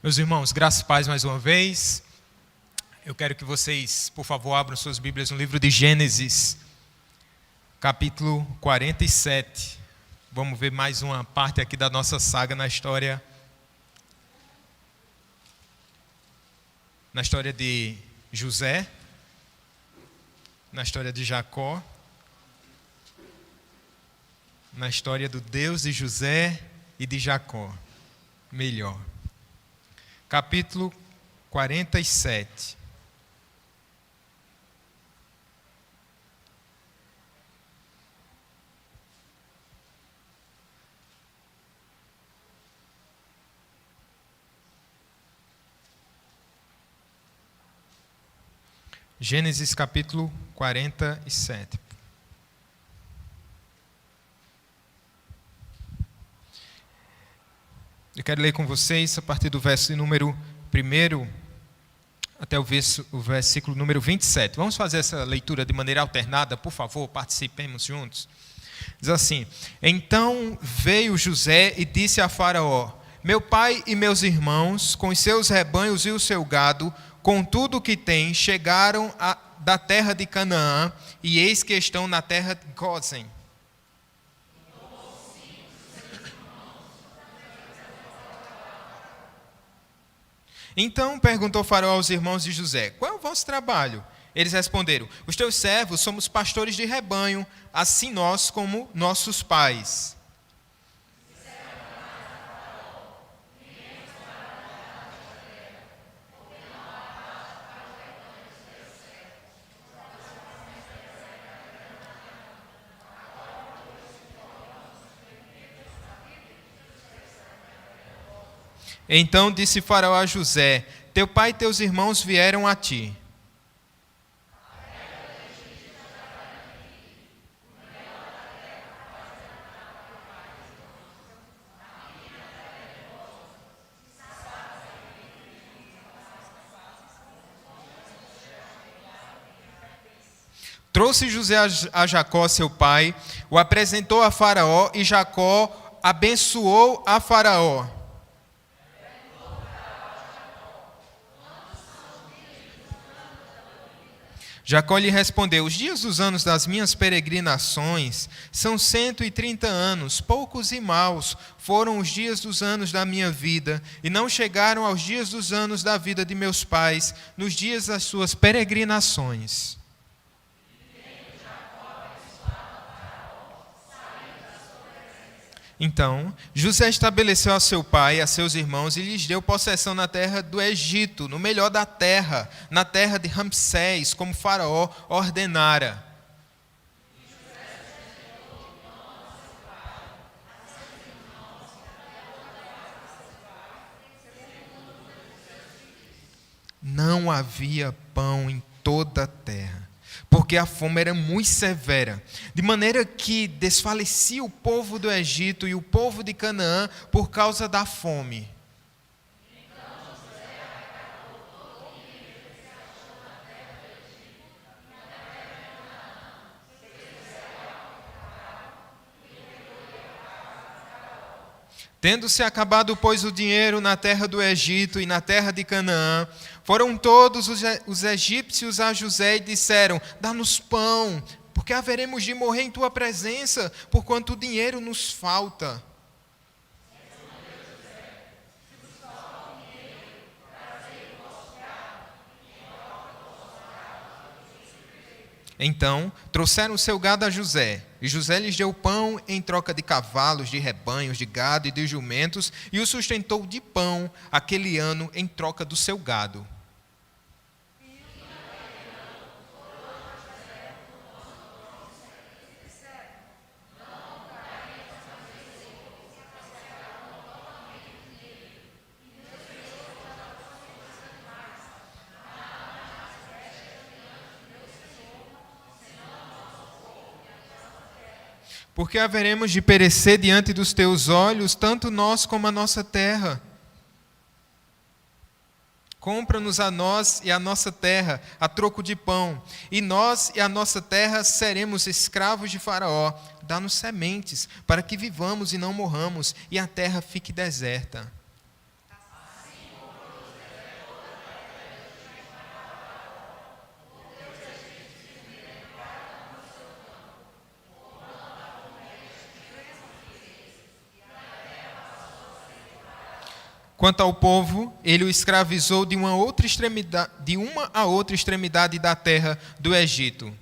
Meus irmãos, graças e paz mais uma vez. Eu quero que vocês, por favor, abram suas Bíblias no livro de Gênesis, capítulo 47. Vamos ver mais uma parte aqui da nossa saga na história de José, na história de Jacó, na história do Deus de José e de Jacó. Melhor. Capítulo 47. Gênesis capítulo 47. Eu quero ler com vocês a partir do verso número 1 até o versículo número 27. Vamos fazer essa leitura de maneira alternada, por favor, participemos juntos. Diz assim: Então veio José e disse a Faraó: Meu pai e meus irmãos, com os seus rebanhos e o seu gado, com tudo o que têm, chegaram da terra de Canaã, e eis que estão na terra de Gósen. Então perguntou Faraó aos irmãos de José: Qual é o vosso trabalho? Eles responderam: Os teus servos somos pastores de rebanho, assim nós como nossos pais. Então disse Faraó a José: Teu pai e teus irmãos vieram a ti. Trouxe José a Jacó, seu pai, o apresentou a Faraó, e Jacó abençoou a Faraó. Jacó lhe respondeu: Os dias dos anos das minhas peregrinações são 130 anos, poucos e maus foram os dias dos anos da minha vida, e não chegaram aos dias dos anos da vida de meus pais, nos dias das suas peregrinações. Então José estabeleceu a seu pai e a seus irmãos e lhes deu possessão na terra do Egito, no melhor da terra, na terra de Ramsés, como Faraó ordenara. Não havia pão em toda a terra, porque a fome era muito severa, de maneira que desfalecia o povo do Egito e o povo de Canaã por causa da fome. Tendo-se acabado, pois, o dinheiro na terra do Egito e na terra de Canaã, foram todos os egípcios a José e disseram: Dá-nos pão, porque haveremos de morrer em tua presença, porquanto o dinheiro nos falta. Então trouxeram o seu gado a José, e José lhes deu pão em troca de cavalos, de rebanhos, de gado e de jumentos, e o sustentou de pão aquele ano em troca do seu gado. Porque haveremos de perecer diante dos teus olhos, tanto nós como a nossa terra. Compra-nos a nós e a nossa terra a troco de pão, e nós e a nossa terra seremos escravos de Faraó. Dá-nos sementes, para que vivamos e não morramos, e a terra fique deserta. Assim Quanto ao povo, ele o escravizou de uma a outra extremidade da terra do Egito.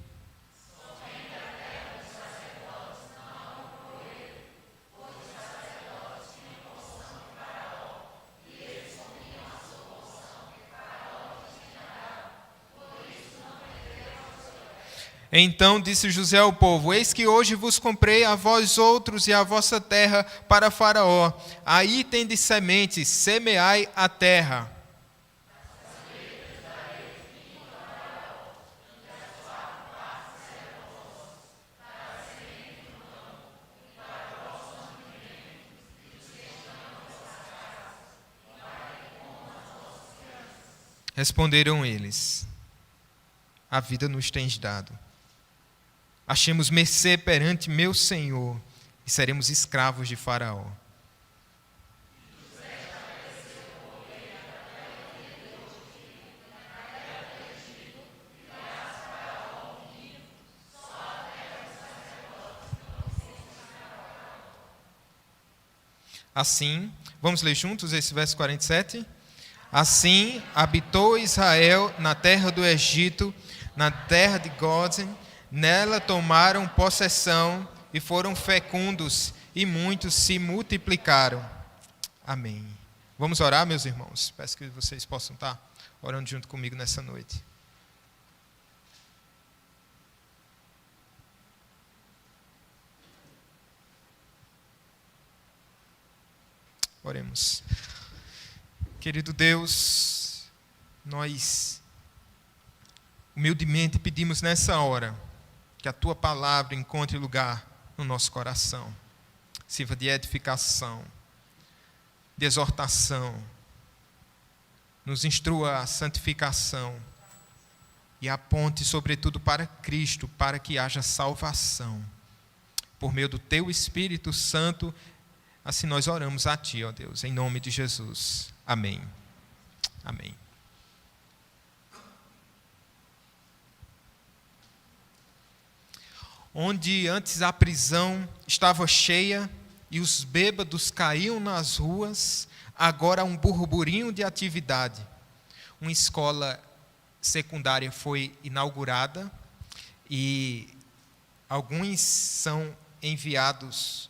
Então disse José ao povo: eis que hoje vos comprei a vós outros e a vossa terra para Faraó. Aí tendes sementes, semeai a terra. Responderam eles: a vida nos tens dado. Achemos mercê perante meu Senhor e seremos escravos de Faraó. Assim, vamos ler juntos esse verso 47? Assim habitou Israel na terra do Egito, na terra de Gósen. Nela tomaram possessão e foram fecundos, e muitos se multiplicaram. Amém. Vamos orar, meus irmãos? Peço que vocês possam estar orando junto comigo nessa noite. Oremos. Querido Deus, nós humildemente pedimos nessa hora que a Tua palavra encontre lugar no nosso coração, sirva de edificação, de exortação, nos instrua a santificação e aponte sobretudo para Cristo, para que haja salvação. Por meio do Teu Espírito Santo, assim nós oramos a Ti, ó Deus, em nome de Jesus. Amém. Amém. Onde antes a prisão estava cheia e os bêbados caíam nas ruas, agora há um burburinho de atividade. Uma escola secundária foi inaugurada e alguns são enviados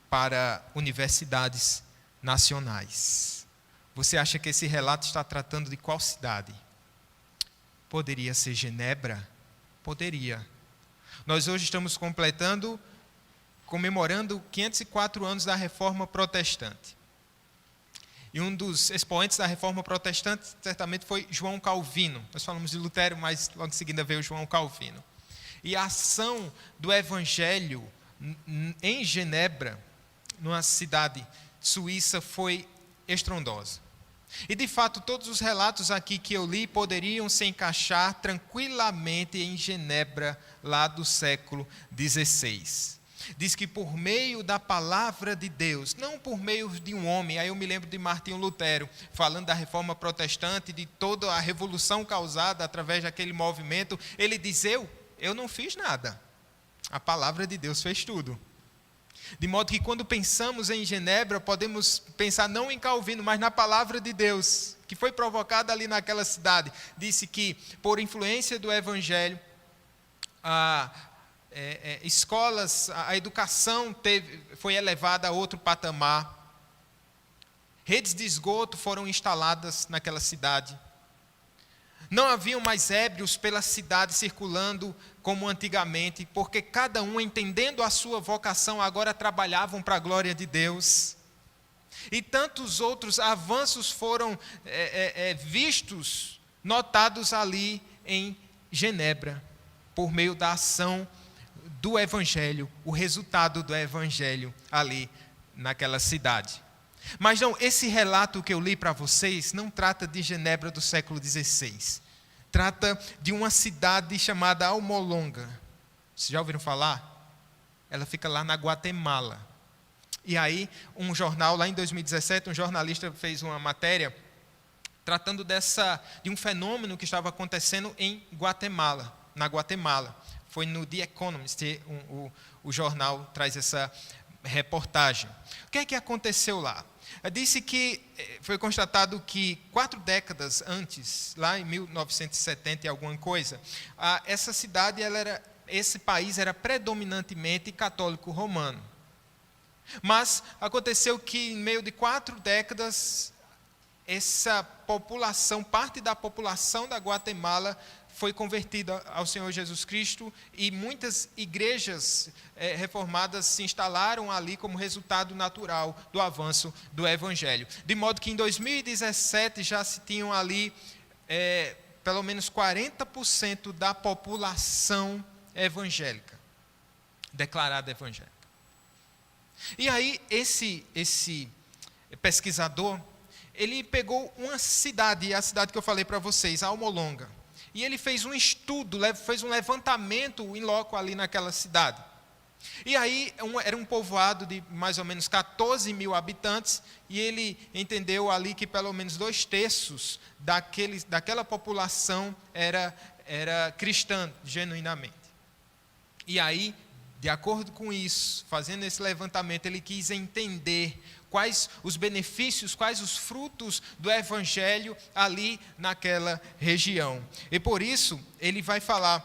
para universidades nacionais. Você acha que esse relato está tratando de qual cidade? Poderia ser Genebra? Poderia. Nós hoje estamos comemorando 504 anos da Reforma Protestante. E um dos expoentes da Reforma Protestante certamente foi João Calvino. Nós falamos de Lutero, mas logo em seguida veio João Calvino. E a ação do Evangelho em Genebra, numa cidade suíça, foi estrondosa. E de fato, todos os relatos aqui que eu li poderiam se encaixar tranquilamente em Genebra, lá do século XVI. Diz que por meio da palavra de Deus, não por meio de um homem, aí eu me lembro de Martinho Lutero, falando da Reforma Protestante, de toda a revolução causada através daquele movimento, ele diz: eu não fiz nada, a palavra de Deus fez tudo. De modo que quando pensamos em Genebra, podemos pensar não em Calvino, mas na palavra de Deus, que foi provocada ali naquela cidade. Disse que, por influência do Evangelho, escolas, a educação foi elevada a outro patamar. Redes de esgoto foram instaladas naquela cidade. Não haviam mais ébrios pela cidade circulando como antigamente, porque cada um, entendendo a sua vocação, agora trabalhavam para a glória de Deus. E tantos outros avanços foram vistos, notados ali em Genebra, por meio da ação do Evangelho, o resultado do Evangelho ali naquela cidade. Mas não, esse relato que eu li para vocês não trata de Genebra do século XVI. Trata de uma cidade chamada Almolonga. Vocês já ouviram falar? Ela fica lá na Guatemala. E aí, um jornal, lá em 2017, um jornalista fez uma matéria tratando de um fenômeno que estava acontecendo em Guatemala, na Guatemala. Foi no The Economist, o jornal traz essa reportagem. O que é que aconteceu lá? Disse que foi constatado que 4 décadas antes, lá em 1970 e alguma coisa, esse país era predominantemente católico romano. Mas aconteceu que em meio de 4 décadas, essa população, parte da população da Guatemala foi convertida ao Senhor Jesus Cristo e muitas igrejas reformadas se instalaram ali como resultado natural do avanço do Evangelho. De modo que em 2017 já se tinham ali pelo menos 40% da população evangélica, declarada evangélica. E aí esse pesquisador, ele pegou uma cidade, a cidade que eu falei para vocês, Almolonga, e ele fez um estudo, fez um levantamento in loco ali naquela cidade. E aí era um povoado de mais ou menos 14 mil habitantes, e ele entendeu ali que pelo menos 2/3 daquela população era cristã, genuinamente. E aí, de acordo com isso, fazendo esse levantamento, ele quis entender quais os benefícios, quais os frutos do Evangelho ali naquela região. E por isso, ele vai falar,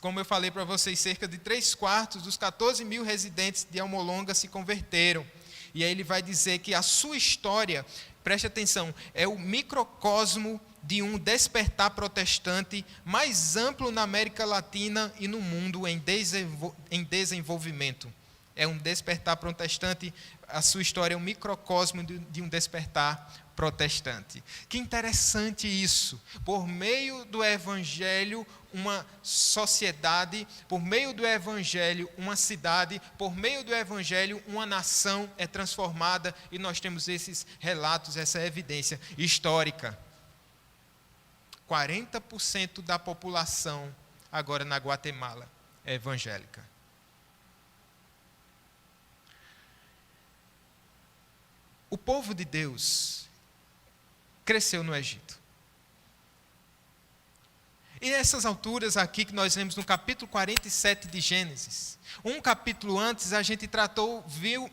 como eu falei para vocês, cerca de 3/4 dos 14 mil residentes de Almolonga se converteram. E aí ele vai dizer que a sua história, preste atenção, é o microcosmo de um despertar protestante mais amplo na América Latina e no mundo em desenvolvimento. É um despertar protestante, a sua história é um microcosmo de um despertar protestante. Que interessante isso. Por meio do Evangelho, uma sociedade, por meio do Evangelho, uma cidade, por meio do Evangelho, uma nação é transformada, e nós temos esses relatos, essa evidência histórica. 40% da população agora na Guatemala é evangélica. O povo de Deus cresceu no Egito. E nessas alturas aqui que nós vemos no capítulo 47 de Gênesis, um capítulo antes a gente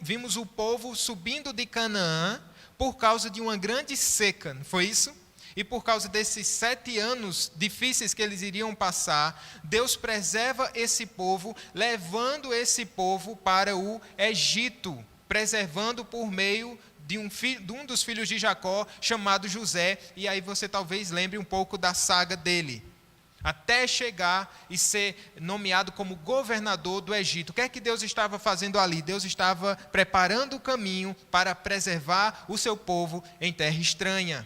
vimos o povo subindo de Canaã por causa de uma grande seca, não foi isso? E por causa desses 7 anos difíceis que eles iriam passar, Deus preserva esse povo, levando esse povo para o Egito, preservando por meio de um dos filhos de Jacó, chamado José, e aí você talvez lembre um pouco da saga dele, até chegar e ser nomeado como governador do Egito. O que é que Deus estava fazendo ali? Deus estava preparando o caminho para preservar o seu povo em terra estranha.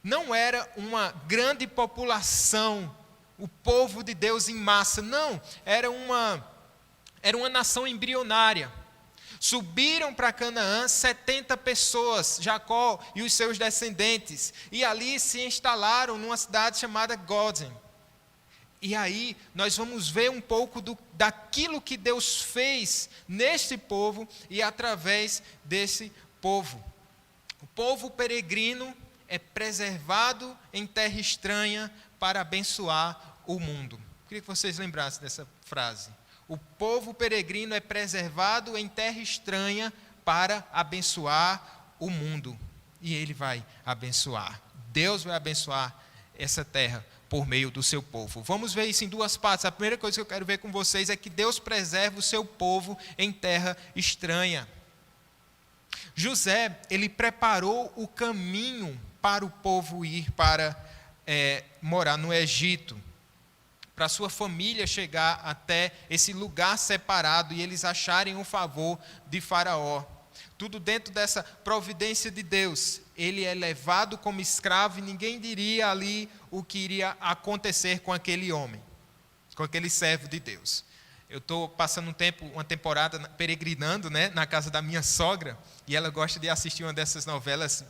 Não era uma grande população, o povo de Deus em massa, não, era uma nação embrionária. Subiram para Canaã 70 pessoas, Jacó e os seus descendentes, e ali se instalaram numa cidade chamada Gósen. E aí nós vamos ver um pouco daquilo que Deus fez neste povo e através desse povo. O povo peregrino é preservado em terra estranha para abençoar o mundo. Queria que vocês lembrassem dessa frase. O povo peregrino é preservado em terra estranha para abençoar o mundo. E ele vai abençoar. Deus vai abençoar essa terra por meio do seu povo. Vamos ver isso em 2 partes. A primeira coisa que eu quero ver com vocês é que Deus preserva o seu povo em terra estranha. José, ele preparou o caminho para o povo ir para morar no Egito, para a sua família chegar até esse lugar separado e eles acharem o favor de Faraó. Tudo dentro dessa providência de Deus. Ele é levado como escravo e ninguém diria ali o que iria acontecer com aquele homem, com aquele servo de Deus. Eu estou passando uma temporada peregrinando, né, na casa da minha sogra, e ela gosta de assistir uma dessas novelas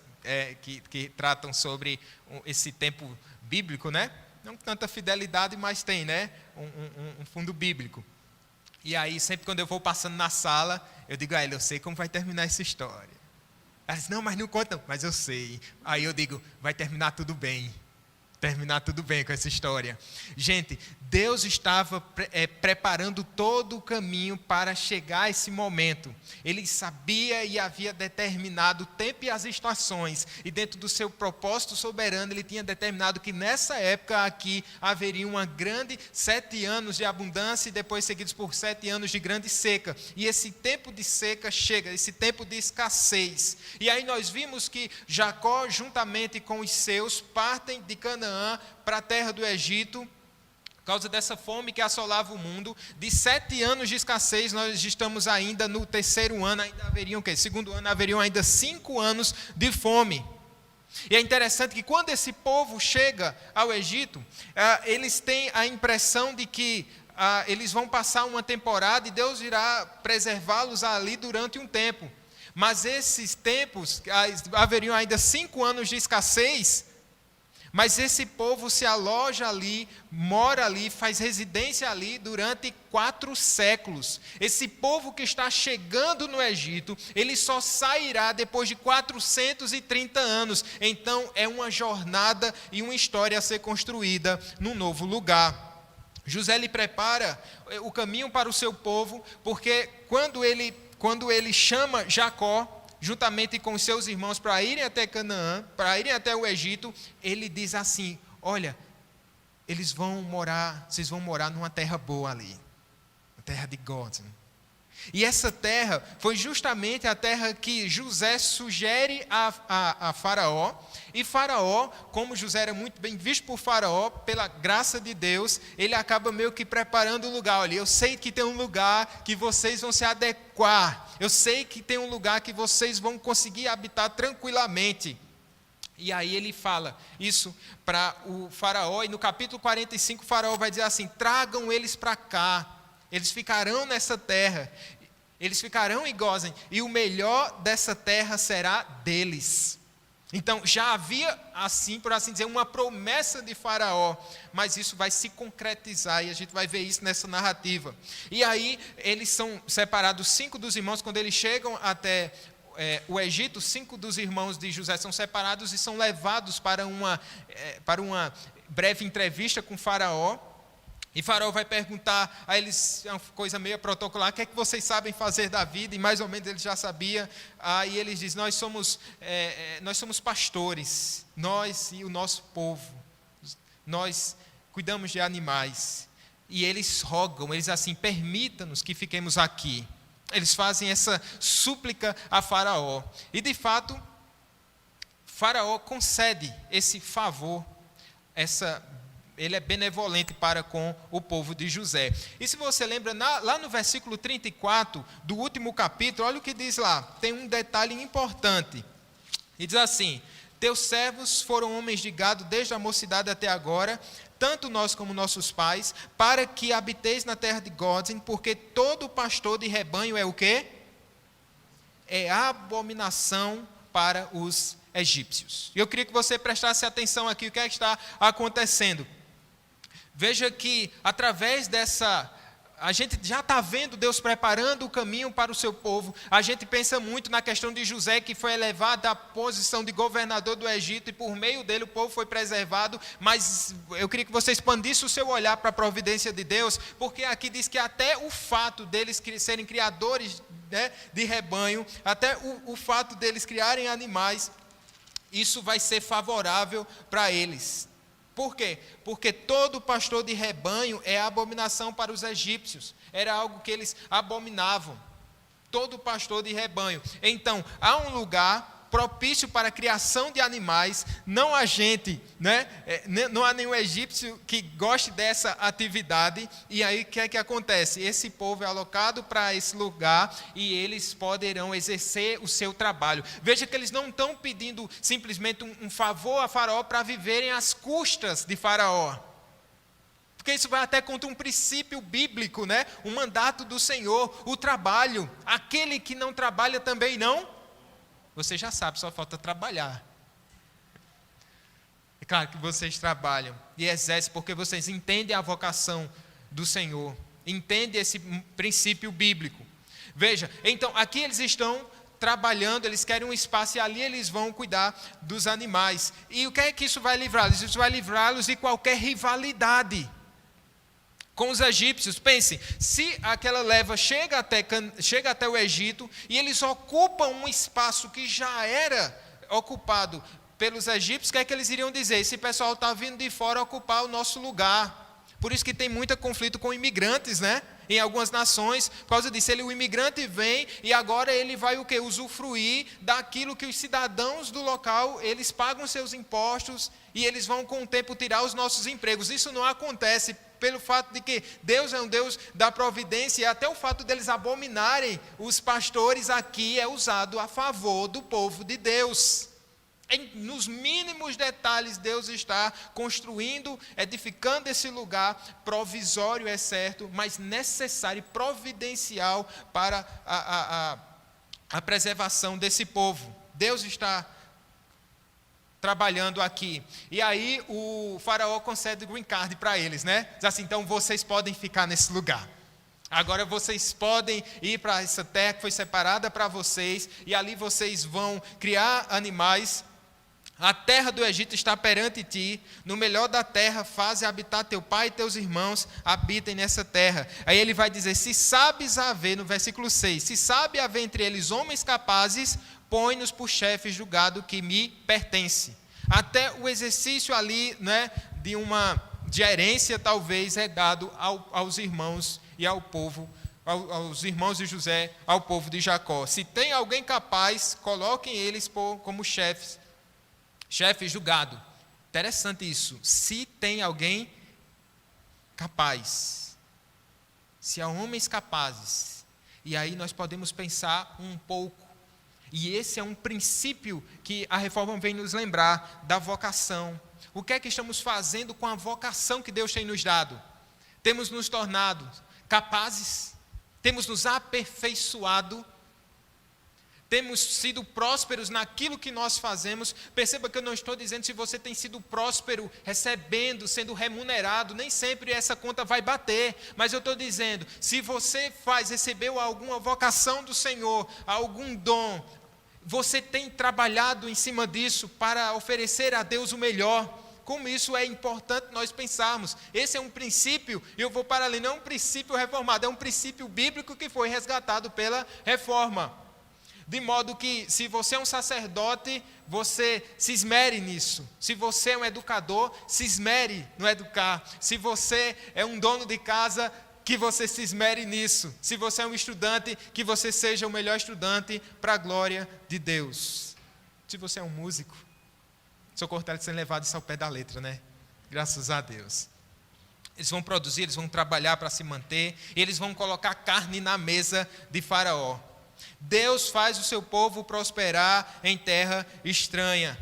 que tratam sobre esse tempo bíblico, né? Não com tanta fidelidade, mas tem, né, um fundo bíblico. E aí, sempre quando eu vou passando na sala, eu digo a ela, eu sei como vai terminar essa história. Ela diz, não, mas não conta, mas eu sei. Aí eu digo, vai terminar tudo bem. terminar tudo bem com essa história. Gente, Deus estava preparando todo o caminho para chegar a esse momento. Ele sabia e havia determinado o tempo e as estações. E dentro do seu propósito soberano, ele tinha determinado que nessa época aqui haveria uma grande 7 anos de abundância e depois seguidos por 7 anos de grande seca. E esse tempo de seca chega, esse tempo de escassez. E aí nós vimos que Jacó, juntamente com os seus, partem de Canaã para a terra do Egito, por causa dessa fome que assolava o mundo. De 7 anos de escassez, nós estamos ainda no 3º ano, ainda haveriam o quê? 2º ano, haveriam ainda 5 anos de fome. E é interessante que quando esse povo chega ao Egito, eles têm a impressão de que eles vão passar uma temporada e Deus irá preservá-los ali durante um tempo. Mas esses tempos, haveriam ainda 5 anos de escassez. Mas esse povo se aloja ali, mora ali, faz residência ali durante 4 séculos. Esse povo que está chegando no Egito, ele só sairá depois de 430 anos. Então é uma jornada e uma história a ser construída num novo lugar. José lhe prepara o caminho para o seu povo, porque quando ele chama Jacó, juntamente com os seus irmãos, para irem até Canaã, para irem até o Egito, ele diz assim: olha, vocês vão morar numa terra boa ali, a terra de Gósen. E essa terra foi justamente a terra que José sugere a Faraó. E Faraó, como José era muito bem visto por Faraó, pela graça de Deus, ele acaba meio que preparando o lugar. Olha, eu sei que tem um lugar que vocês vão se adequar. Eu sei que tem um lugar que vocês vão conseguir habitar tranquilamente. E aí ele fala isso para o Faraó. E no capítulo 45, o Faraó vai dizer assim: tragam eles para cá. Eles ficarão nessa terra, eles ficarão em Gósen, e o melhor dessa terra será deles. Então já havia, assim, por assim dizer, uma promessa de Faraó, mas isso vai se concretizar, e a gente vai ver isso nessa narrativa. E aí eles são separados, 5 dos irmãos, quando eles chegam até o Egito, 5 dos irmãos de José são separados e são levados para uma breve entrevista com Faraó. E Faraó vai perguntar a eles, é uma coisa meio protocolar: o que é que vocês sabem fazer da vida? E mais ou menos eles já sabiam. E eles dizem: nós somos pastores, nós e o nosso povo, nós cuidamos de animais. E eles rogam, eles assim: permita-nos que fiquemos aqui. Eles fazem essa súplica a Faraó. E de fato, Faraó concede esse favor, ele é benevolente para com o povo de José. E se você lembra, lá no versículo 34 do último capítulo, olha o que diz lá. Tem um detalhe importante. E diz assim: teus servos foram homens de gado desde a mocidade até agora, tanto nós como nossos pais, para que habiteis na terra de Gósen, porque todo pastor de rebanho é o quê? É abominação para os egípcios. E eu queria que você prestasse atenção aqui, o que é que está acontecendo. Veja que através a gente já está vendo Deus preparando o caminho para o seu povo. A gente pensa muito na questão de José, que foi elevado à posição de governador do Egito, e por meio dele o povo foi preservado. Mas eu queria que você expandisse o seu olhar para a providência de Deus, porque aqui diz que até o fato deles serem criadores, né, de rebanho, até o fato deles criarem animais, isso vai ser favorável para eles. Por quê? Porque todo pastor de rebanho é abominação para os egípcios. Era algo que eles abominavam. Todo pastor de rebanho. Então, há um lugar propício para a criação de animais. Não há gente, né? Não há nenhum egípcio que goste dessa atividade. E aí o que é que acontece? Esse povo é alocado para esse lugar e eles poderão exercer o seu trabalho. Veja que eles não estão pedindo simplesmente um favor a Faraó para viverem às custas de Faraó. Porque isso vai até contra um princípio bíblico, né? Um mandato do Senhor, o trabalho. Aquele que não trabalha também não. Você já sabe, só falta trabalhar. É claro que vocês trabalham e exercem porque vocês entendem a vocação do Senhor, entendem esse princípio bíblico. Veja, então aqui eles estão trabalhando, eles querem um espaço e ali eles vão cuidar dos animais. E o que é que isso vai livrá-los? Isso vai livrá-los de qualquer rivalidade com os egípcios. Pense, se aquela leva chega até o Egito e eles ocupam um espaço que já era ocupado pelos egípcios, o que é que eles iriam dizer? Esse pessoal está vindo de fora ocupar o nosso lugar. Por isso que tem muito conflito com imigrantes, né? Em algumas nações, por causa disso, o imigrante vem e agora ele vai o quê? Usufruir daquilo que os cidadãos do local, eles pagam seus impostos e eles vão com o tempo tirar os nossos empregos. Isso não acontece pelo fato de que Deus é um Deus da providência, e até o fato deles abominarem os pastores aqui é usado a favor do povo de Deus. Nos mínimos detalhes, Deus está construindo, edificando esse lugar provisório, é certo, mas necessário e providencial para a preservação desse povo. Deus está trabalhando aqui. E aí o faraó concede green card para eles, né? Diz assim, então vocês podem ficar nesse lugar. Agora vocês podem ir para essa terra que foi separada para vocês, e ali vocês vão criar animais. A terra do Egito está perante ti, no melhor da terra faze habitar teu pai e teus irmãos, habitem nessa terra. Aí ele vai dizer, se sabes haver, no versículo 6, se sabe haver entre eles homens capazes, põe-nos por chefes do gado que me pertence. Até o exercício ali, né, de uma gerência talvez é dado aos irmãos e ao povo, aos irmãos de José, ao povo de Jacó. Se tem alguém capaz, coloquem eles como chefes do gado. Interessante isso. Se tem alguém capaz, se há homens capazes, e aí nós podemos pensar um pouco. E esse é um princípio que a reforma vem nos lembrar da vocação. O que é que estamos fazendo com a vocação que Deus tem nos dado? Temos nos tornado capazes, temos nos aperfeiçoado, temos sido prósperos naquilo que nós fazemos. Perceba que eu não estou dizendo se você tem sido próspero, recebendo, sendo remunerado, nem sempre essa conta vai bater, mas eu estou dizendo, se você recebeu alguma vocação do Senhor, algum dom, você tem trabalhado em cima disso para oferecer a Deus o melhor. Como isso é importante nós pensarmos. Esse é um princípio, e eu vou para ali, não é um princípio reformado, é um princípio bíblico que foi resgatado pela reforma. De modo que, se você é um sacerdote, você se esmere nisso. Se você é um educador, se esmere no educar. Se você é um dono de casa, que você se esmere nisso. Se você é um estudante, que você seja o melhor estudante para a glória de Deus. Se você é um músico, Socorro está sendo levado isso ao pé da letra, né? Graças a Deus. Eles vão produzir, eles vão trabalhar para se manter, e eles vão colocar carne na mesa de Faraó. Deus faz o seu povo prosperar em terra estranha.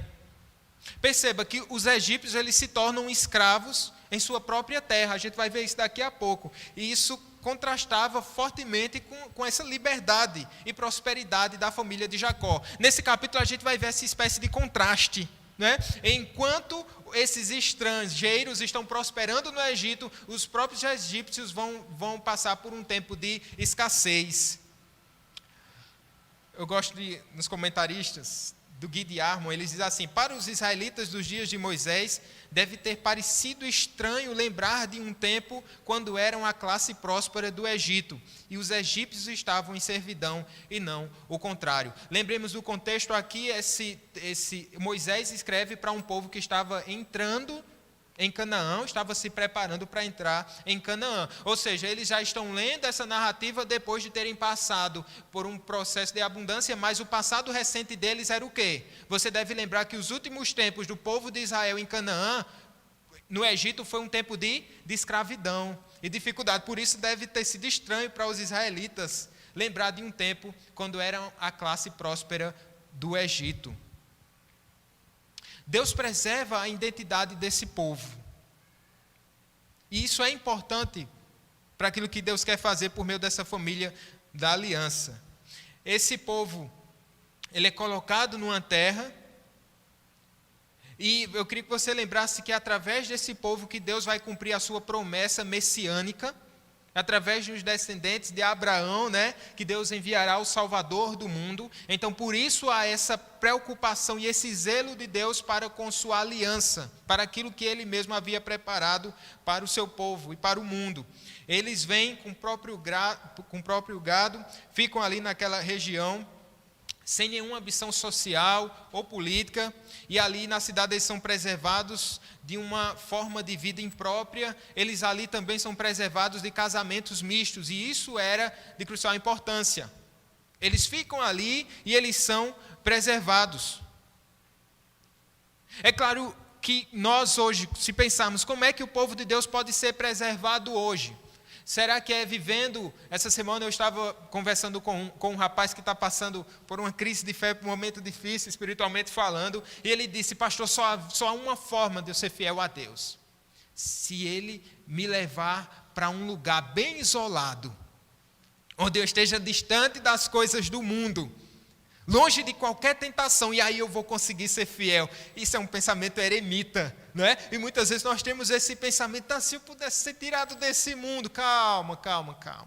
Perceba que os egípcios eles se tornam escravos em sua própria terra. A gente vai ver isso daqui a pouco. E isso contrastava fortemente com essa liberdade e prosperidade da família de Jacó. Nesse capítulo a gente vai ver essa espécie de contraste, né? Enquanto esses estrangeiros estão prosperando no Egito, os próprios egípcios vão passar por um tempo de escassez. Eu gosto nos comentaristas do Guy de Armon, eles dizem assim: para os israelitas dos dias de Moisés, deve ter parecido estranho lembrar de um tempo quando eram a classe próspera do Egito, e os egípcios estavam em servidão, e não o contrário. Lembremos do contexto aqui, Moisés escreve para um povo que estava entrando em Canaã, estava se preparando para entrar em Canaã. Ou seja, eles já estão lendo essa narrativa depois de terem passado por um processo de abundância, mas o passado recente deles era o quê? Você deve lembrar que os últimos tempos do povo de Israel em Canaã, no Egito, foi um tempo de escravidão e dificuldade. Por isso deve ter sido estranho para os israelitas lembrar de um tempo quando eram a classe próspera do Egito. Deus preserva a identidade desse povo. E isso é importante para aquilo que Deus quer fazer por meio dessa família da aliança. Esse povo, ele é colocado numa terra, e eu queria que você lembrasse que é através desse povo que Deus vai cumprir a sua promessa messiânica, através dos descendentes de Abraão, né, que Deus enviará o Salvador do mundo. Então, por isso há essa preocupação e esse zelo de Deus para com sua aliança, para aquilo que Ele mesmo havia preparado para o seu povo e para o mundo. Eles vêm com o próprio gado, ficam ali naquela região, sem nenhuma ambição social ou política, e ali na cidade eles são preservados de uma forma de vida imprópria, eles ali também são preservados de casamentos mistos, e isso era de crucial importância. Eles ficam ali e eles são preservados. É claro que nós hoje, se pensarmos como é que o povo de Deus pode ser preservado hoje, será que é vivendo? Essa semana eu estava conversando com um rapaz que está passando por uma crise de fé, por um momento difícil, espiritualmente falando, e ele disse: pastor, só há uma forma de eu ser fiel a Deus, se Ele me levar para um lugar bem isolado, onde eu esteja distante das coisas do mundo, longe de qualquer tentação, e aí eu vou conseguir ser fiel. Isso é um pensamento eremita, não é? E muitas vezes nós temos esse pensamento: se eu pudesse ser tirado desse mundo, calma,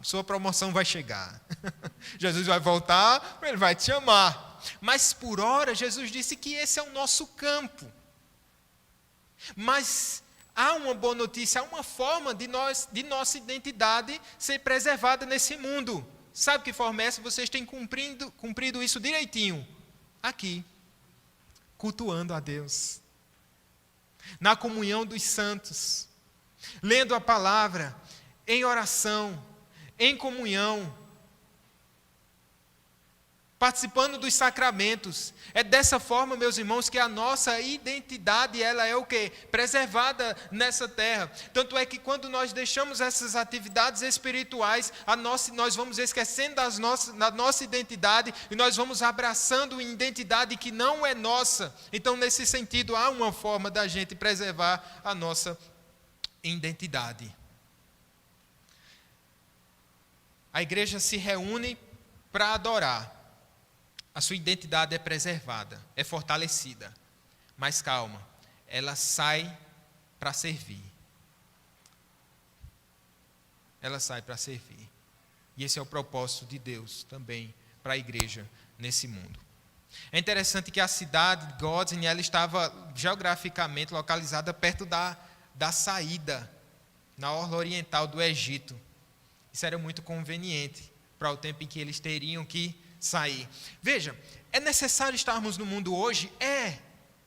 sua promoção vai chegar. Jesus vai voltar, Ele vai te chamar. Mas por hora, Jesus disse que esse é o nosso campo. Mas há uma boa notícia, há uma forma de nossa identidade ser preservada nesse mundo. Sabe que forma é essa? Vocês têm cumprido isso direitinho. Aqui, cultuando a Deus, na comunhão dos santos, lendo a palavra, em oração, em comunhão, participando dos sacramentos. É dessa forma, meus irmãos, que a nossa identidade, ela é o quê? Preservada nessa terra. Tanto é que quando nós deixamos essas atividades espirituais, nós vamos esquecendo da nossa identidade e nós vamos abraçando uma identidade que não é nossa. Então, nesse sentido, há uma forma da gente preservar a nossa identidade. A igreja se reúne para adorar. A sua identidade é preservada, é fortalecida. Mas calma, ela sai para servir. Ela sai para servir. E esse é o propósito de Deus também para a igreja nesse mundo. É interessante que a cidade de Godzin, ela estava geograficamente localizada perto da saída, na orla oriental do Egito. Isso era muito conveniente para o tempo em que eles teriam que sair. Veja, é necessário estarmos no mundo hoje?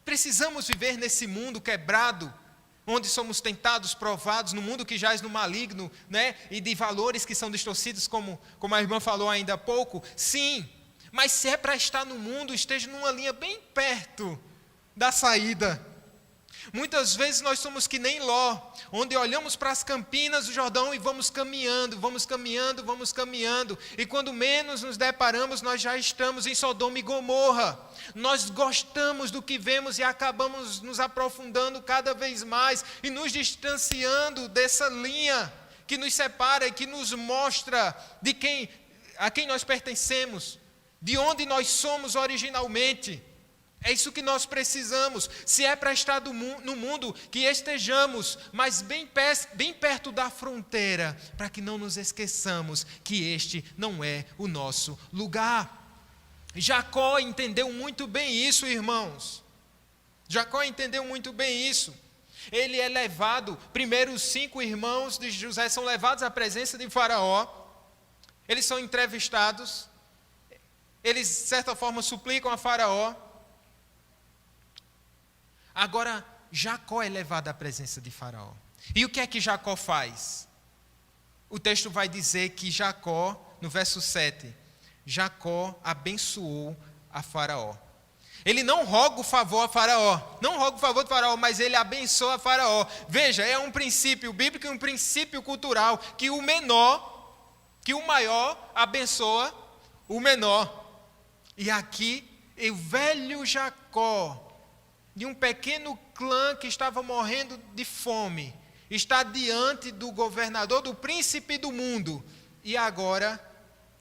Precisamos viver nesse mundo quebrado, onde somos tentados, provados, no mundo que jaz no maligno, né? E de valores que são distorcidos, como a irmã falou ainda há pouco. Sim, mas se é para estar no mundo, esteja numa linha bem perto da saída. Muitas vezes nós somos que nem Ló, onde olhamos para as campinas do Jordão e vamos caminhando, e quando menos nos deparamos, nós já estamos em Sodoma e Gomorra. Nós gostamos do que vemos e acabamos nos aprofundando cada vez mais e nos distanciando dessa linha que nos separa e que nos mostra a quem nós pertencemos, de onde nós somos originalmente. É isso que nós precisamos. Se é para estar no mundo, que estejamos, mas bem perto da fronteira, para que não nos esqueçamos que este não é o nosso lugar. Jacó entendeu muito bem isso, irmãos. Jacó entendeu muito bem isso. Ele é levado, primeiro os 5 irmãos de José são levados à presença de Faraó. Eles são entrevistados. Eles, de certa forma, suplicam a Faraó. Agora, Jacó é levado à presença de Faraó. E o que é que Jacó faz? O texto vai dizer que Jacó, no verso 7, Jacó abençoou a Faraó. Ele não roga o favor a Faraó, mas ele abençoa a Faraó. Veja, é um princípio bíblico e um princípio cultural, que o maior abençoa o menor. E aqui, o velho Jacó, de um pequeno clã que estava morrendo de fome, está diante do governador, do príncipe do mundo, e agora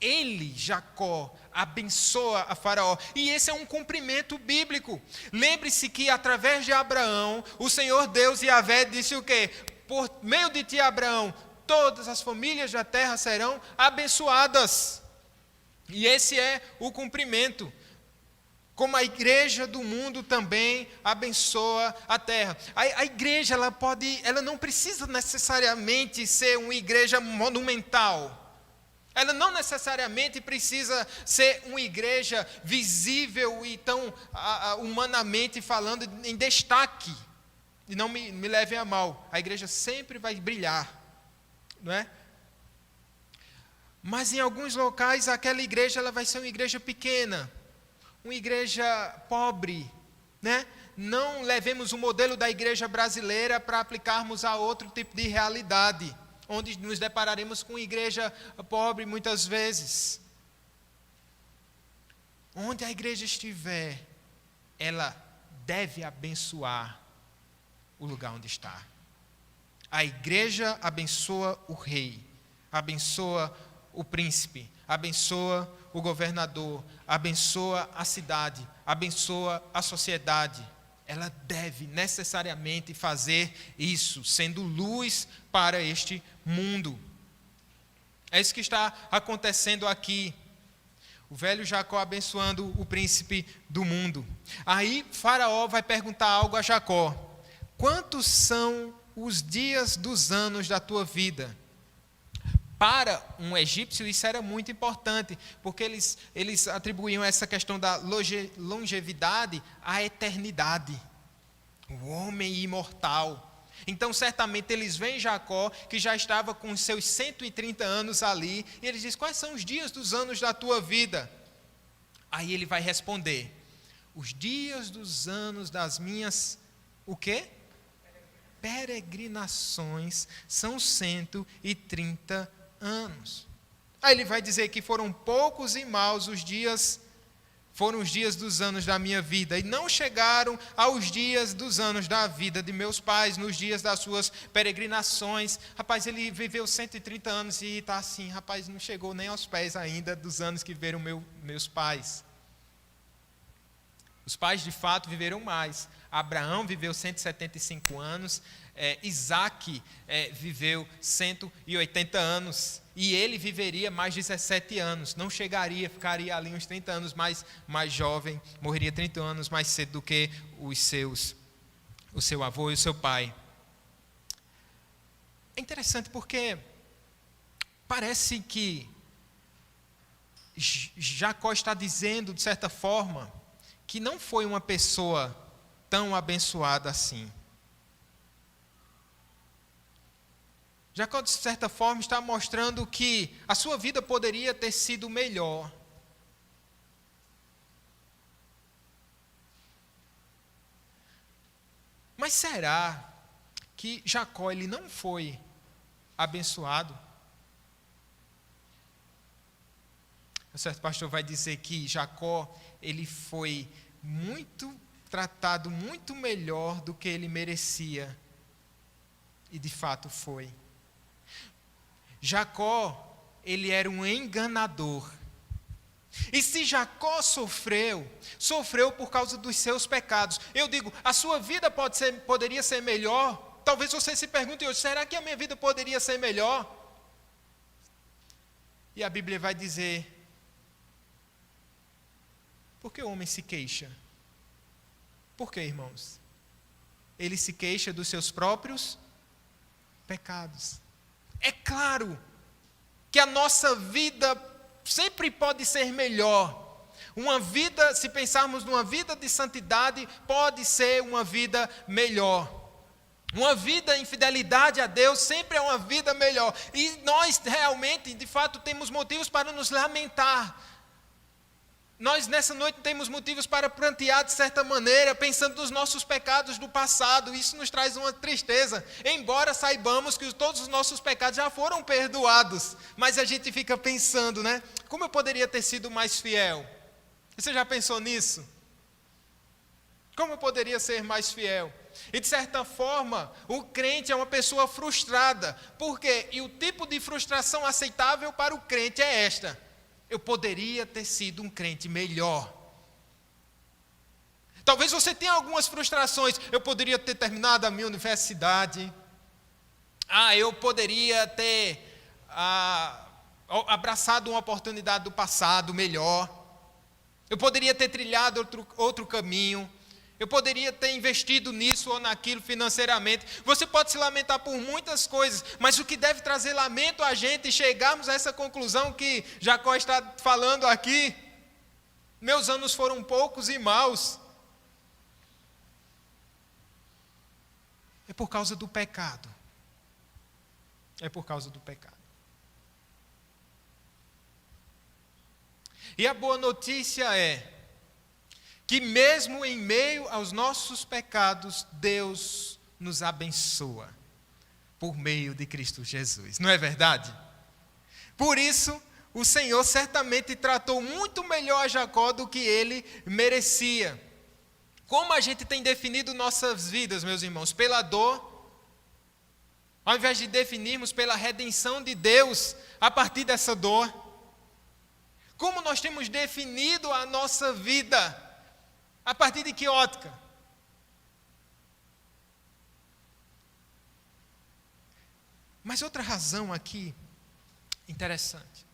ele, Jacó, abençoa a Faraó. E esse é um cumprimento bíblico. Lembre-se que através de Abraão, o Senhor Deus Yahvé disse o quê? Por meio de ti, Abraão, todas as famílias da terra serão abençoadas. E esse é o cumprimento. Como a igreja do mundo também abençoa a terra. A igreja, ela não precisa necessariamente ser uma igreja monumental. Ela não necessariamente precisa ser uma igreja visível e tão humanamente falando em destaque. E não me levem a mal. A igreja sempre vai brilhar, não é? Mas em alguns locais aquela igreja ela vai ser uma igreja pequena, uma igreja pobre, né? Não levemos o modelo da igreja brasileira para aplicarmos a outro tipo de realidade, onde nos depararemos com igreja pobre muitas vezes. Onde a igreja estiver, ela deve abençoar o lugar onde está. A igreja abençoa o rei, abençoa o príncipe, abençoa o governador, abençoa a cidade, abençoa a sociedade. Ela deve necessariamente fazer isso, sendo luz para este mundo. É isso que está acontecendo aqui. O velho Jacó abençoando o príncipe do mundo. Aí Faraó vai perguntar algo a Jacó: quantos são os dias dos anos da tua vida? Para um egípcio isso era muito importante, porque eles atribuíam essa questão da longevidade à eternidade, o homem imortal. Então certamente eles veem Jacó, que já estava com seus 130 anos ali, e eles dizem: quais são os dias dos anos da tua vida? Aí ele vai responder: os dias dos anos das minhas, o quê? Peregrinações são 130 anos. Aí ele vai dizer que foram poucos e maus foram os dias dos anos da minha vida, e não chegaram aos dias dos anos da vida de meus pais, nos dias das suas peregrinações. Rapaz, ele viveu 130 anos e está assim, rapaz, não chegou nem aos pés ainda dos anos que viveram meus pais. Os pais de fato viveram mais. Abraão viveu 175 anos, Isaac viveu 180 anos, e ele viveria mais 17 anos, não chegaria, ficaria ali uns 30 anos mais jovem, morreria 30 anos mais cedo do que o seu avô e o seu pai. É interessante porque parece que Jacó está dizendo, de certa forma, que não foi uma pessoa tão abençoada assim. Jacó, de certa forma, está mostrando que a sua vida poderia ter sido melhor. Mas será que Jacó ele não foi abençoado? O certo pastor vai dizer que Jacó ele foi tratado muito melhor do que ele merecia. E de fato foi. Jacó, ele era um enganador. E se Jacó sofreu por causa dos seus pecados. Eu digo, a sua vida poderia ser melhor. Talvez você se pergunte hoje, será que a minha vida poderia ser melhor? E a Bíblia vai dizer, por que o homem se queixa? Por que, irmãos? Ele se queixa dos seus próprios pecados. É claro que a nossa vida sempre pode ser melhor. Uma vida, se pensarmos numa vida de santidade, pode ser uma vida melhor. Uma vida em fidelidade a Deus sempre é uma vida melhor. E nós realmente, de fato, temos motivos para nos lamentar. Nós nessa noite temos motivos para prantear de certa maneira, pensando nos nossos pecados do passado. Isso nos traz uma tristeza, embora saibamos que todos os nossos pecados já foram perdoados. Mas a gente fica pensando, né? Como eu poderia ter sido mais fiel? Você já pensou nisso? Como eu poderia ser mais fiel? E de certa forma, o crente é uma pessoa frustrada. Por quê? E o tipo de frustração aceitável para o crente é esta: eu poderia ter sido um crente melhor. Talvez você tenha algumas frustrações. Eu poderia ter terminado a minha universidade. eu poderia ter abraçado uma oportunidade do passado melhor. Eu poderia ter trilhado outro caminho. Eu poderia ter investido nisso ou naquilo financeiramente. Você pode se lamentar por muitas coisas, mas o que deve trazer lamento a gente e chegarmos a essa conclusão que Jacó está falando aqui: meus anos foram poucos e maus. É por causa do pecado. É por causa do pecado. E a boa notícia é que mesmo em meio aos nossos pecados, Deus nos abençoa por meio de Cristo Jesus. Não é verdade? Por isso, o Senhor certamente tratou muito melhor a Jacó do que ele merecia. Como a gente tem definido nossas vidas, meus irmãos? Pela dor, ao invés de definirmos pela redenção de Deus a partir dessa dor. Como nós temos definido a nossa vida? A partir de que ótica? Mas outra razão aqui, interessante.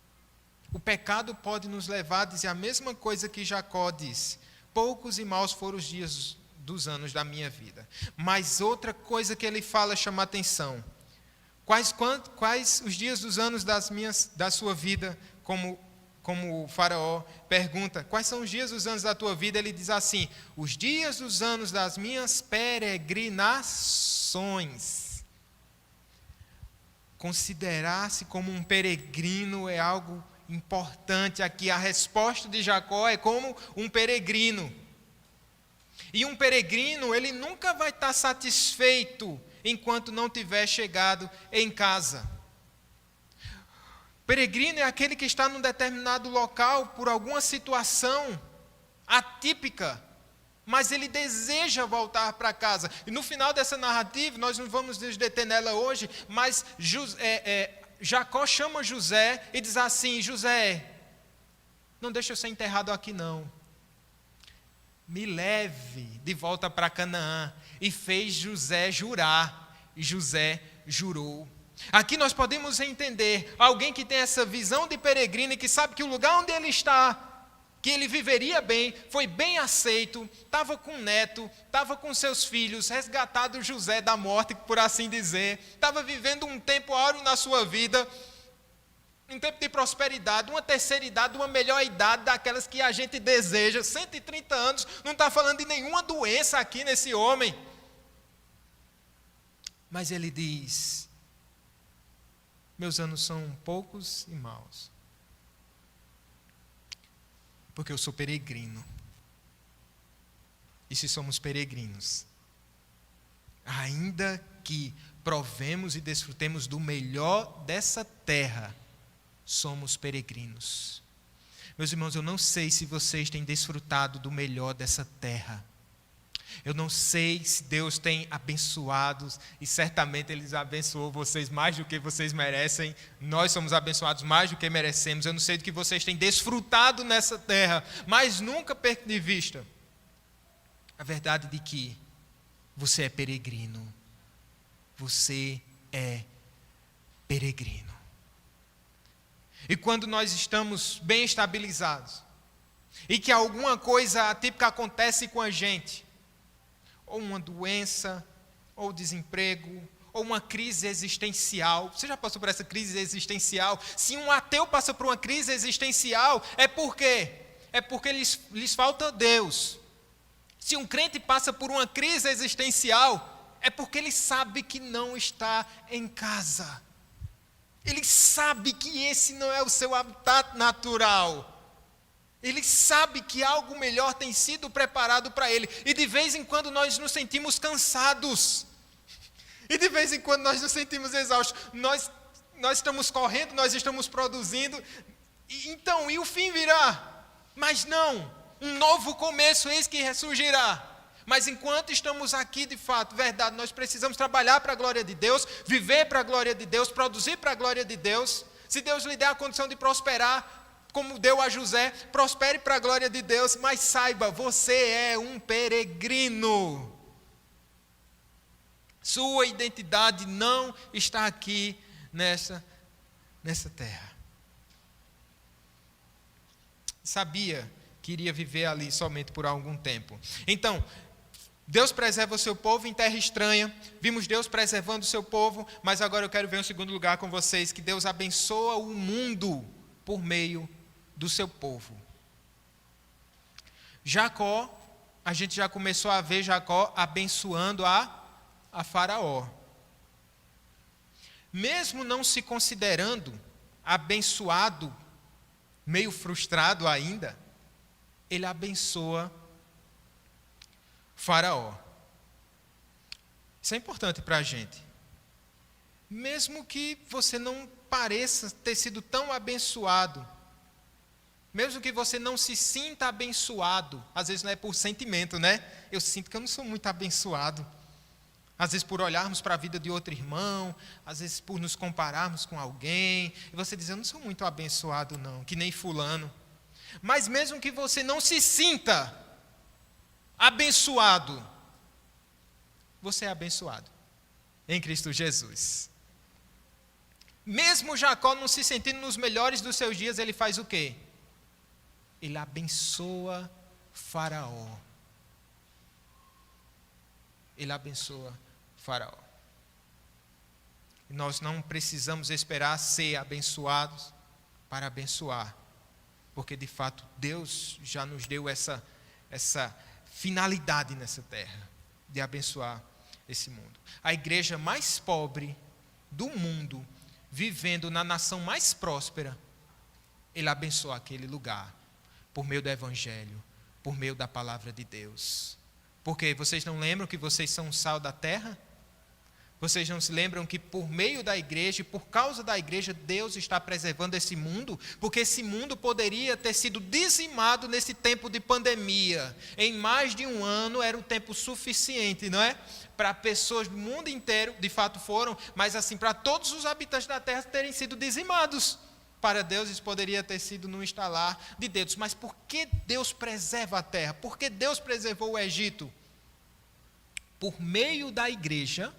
O pecado pode nos levar a dizer a mesma coisa que Jacó disse: poucos e maus foram os dias dos anos da minha vida. Mas outra coisa que ele fala chama a atenção. Quais os dias dos anos da sua vida, como o faraó pergunta, quais são os dias dos anos da tua vida? Ele diz assim: os dias dos anos das minhas peregrinações. Considerar-se como um peregrino é algo importante aqui. A resposta de Jacó é como um peregrino. E um peregrino, ele nunca vai estar satisfeito enquanto não tiver chegado em casa. Peregrino é aquele que está num determinado local por alguma situação atípica, mas ele deseja voltar para casa. E no final dessa narrativa, nós não vamos nos deter nela hoje, mas Jacó chama José e diz assim: José, não deixa eu ser enterrado aqui não. Me leve de volta para Canaã. E fez José jurar, e José jurou. Aqui nós podemos entender alguém que tem essa visão de peregrino e que sabe que o lugar onde ele está, que ele viveria bem, foi bem aceito, estava com um neto, estava com seus filhos, resgatado José da morte, por assim dizer, estava vivendo um tempo áureo na sua vida, um tempo de prosperidade, uma terceira idade, uma melhor idade daquelas que a gente deseja, 130 anos, não está falando de nenhuma doença aqui nesse homem. Mas ele diz: meus anos são poucos e maus, porque eu sou peregrino. E se somos peregrinos, ainda que provemos e desfrutemos do melhor dessa terra, somos peregrinos. Meus irmãos, eu não sei se vocês têm desfrutado do melhor dessa terra. Eu não sei se Deus tem abençoado, e certamente Ele abençoou vocês mais do que vocês merecem. Nós somos abençoados mais do que merecemos. Eu não sei do que vocês têm desfrutado nessa terra, mas nunca perca de vista a verdade de que você é peregrino. Você é peregrino. E quando nós estamos bem estabilizados, e que alguma coisa atípica acontece com a gente, ou uma doença, ou desemprego, ou uma crise existencial. Você já passou por essa crise existencial? Se um ateu passa por uma crise existencial, é por quê? É porque lhes falta Deus. Se um crente passa por uma crise existencial, é porque ele sabe que não está em casa. Ele sabe que esse não é o seu habitat natural. Ele sabe que algo melhor tem sido preparado para ele. E de vez em quando nós nos sentimos cansados. E de vez em quando nós nos sentimos exaustos. Nós estamos correndo, nós estamos produzindo. E o fim virá. Mas não, um novo começo, eis que ressurgirá. Mas enquanto estamos aqui, de fato, verdade, nós precisamos trabalhar para a glória de Deus, viver para a glória de Deus, produzir para a glória de Deus. Se Deus lhe der a condição de prosperar, como deu a José, prospere para a glória de Deus, mas saiba, você é um peregrino. Sua identidade não está aqui nessa terra. Sabia que iria viver ali somente por algum tempo. Então, Deus preserva o seu povo em terra estranha. Vimos Deus preservando o seu povo, mas agora eu quero ver um segundo lugar com vocês, que Deus abençoa o mundo por meio do seu povo. Jacó, a gente já começou a ver Jacó abençoando a Faraó. Mesmo não se considerando abençoado, meio frustrado ainda, ele abençoa Faraó. Isso é importante para a gente. Mesmo que você não pareça ter sido tão abençoado, mesmo que você não se sinta abençoado, às vezes não é por sentimento, né? Eu sinto que eu não sou muito abençoado. Às vezes por olharmos para a vida de outro irmão, às vezes por nos compararmos com alguém, e você diz, eu não sou muito abençoado não, que nem fulano. Mas mesmo que você não se sinta abençoado, você é abençoado em Cristo Jesus. Mesmo Jacó não se sentindo nos melhores dos seus dias, ele faz o quê? Ele abençoa Faraó. Ele abençoa Faraó. E nós não precisamos esperar ser abençoados para abençoar, porque de fato Deus já nos deu essa finalidade nessa terra, de abençoar esse mundo. A igreja mais pobre do mundo, vivendo na nação mais próspera, ele abençoa aquele lugar, por meio do evangelho, por meio da palavra de Deus. Porque vocês não lembram que vocês são o sal da terra? Vocês não se lembram que por meio da igreja, e por causa da igreja, Deus está preservando esse mundo? Porque esse mundo poderia ter sido dizimado nesse tempo de pandemia. Em mais de um ano era um tempo suficiente, não é? Para pessoas do mundo inteiro, de fato foram, mas assim, para todos os habitantes da terra terem sido dizimados. Para Deus isso poderia ter sido num estalar de dedos. Mas por que Deus preserva a terra? Por que Deus preservou o Egito? Por meio da igreja,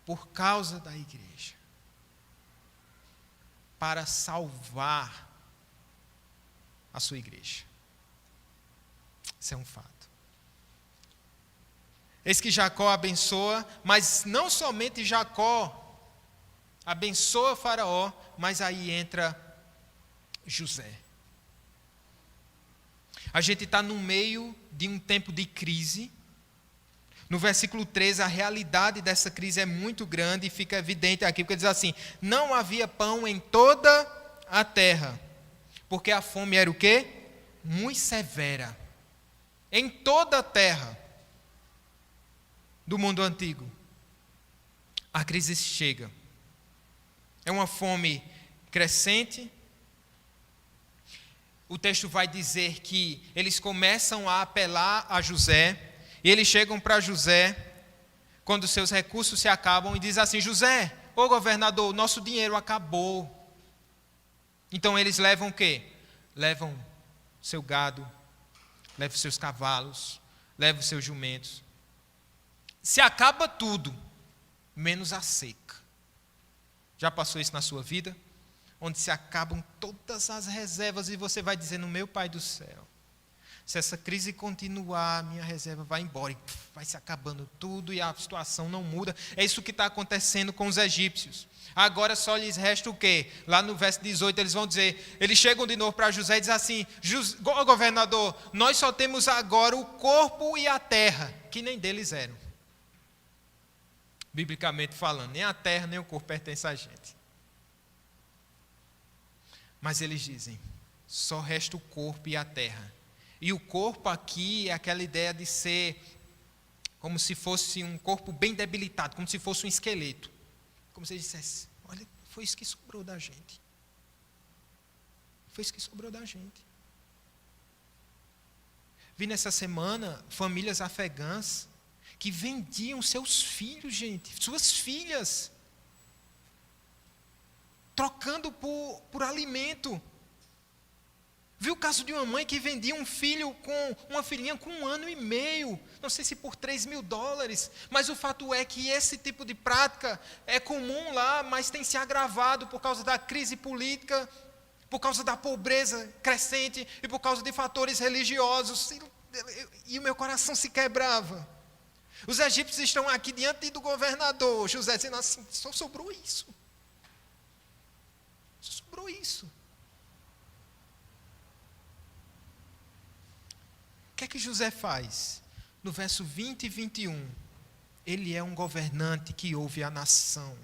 por causa da igreja, para salvar a sua igreja. Isso é um fato. Eis que Jacó abençoa, mas não somente Jacó abençoa Faraó, mas aí entra José. A gente está no meio de um tempo de crise. No versículo 13, a realidade dessa crise é muito grande e fica evidente aqui, porque diz assim, não havia pão em toda a terra, porque a fome era o quê? Muito severa. Em toda a terra do mundo antigo, a crise chega. É uma fome crescente. O texto vai dizer que eles começam a apelar a José, e eles chegam para José, quando seus recursos se acabam, e dizem assim, José, ô governador, nosso dinheiro acabou. Então eles levam o quê? Levam seu gado, levam seus cavalos, levam seus jumentos. Se acaba tudo, menos a seca. Já passou isso na sua vida? Onde se acabam todas as reservas e você vai dizendo, meu Pai do céu, se essa crise continuar, minha reserva vai embora, e vai se acabando tudo e a situação não muda. É isso que está acontecendo com os egípcios. Agora só lhes resta o quê? Lá no verso 18 eles vão dizer, eles chegam de novo para José e dizem assim, governador, nós só temos agora o corpo e a terra, que nem deles eram. Biblicamente falando, nem a terra nem o corpo pertencem a gente. Mas eles dizem, só resta o corpo e a terra. E o corpo aqui é aquela ideia de ser como se fosse um corpo bem debilitado, como se fosse um esqueleto. Como se dissesse, olha, foi isso que sobrou da gente. Foi isso que sobrou da gente. Vi nessa semana famílias afegãs que vendiam seus filhos, gente, suas filhas, trocando por alimento. Vi o caso de uma mãe que vendia um filho com uma filhinha com 1 ano e meio, não sei se por $3.000, mas o fato é que esse tipo de prática é comum lá, mas tem se agravado por causa da crise política, por causa da pobreza crescente e por causa de fatores religiosos, e o meu coração se quebrava. Os egípcios estão aqui diante do governador José, dizendo assim, só sobrou isso. Só sobrou isso. O que é que José faz? No verso 20 e 21, ele é um governante que ouve a nação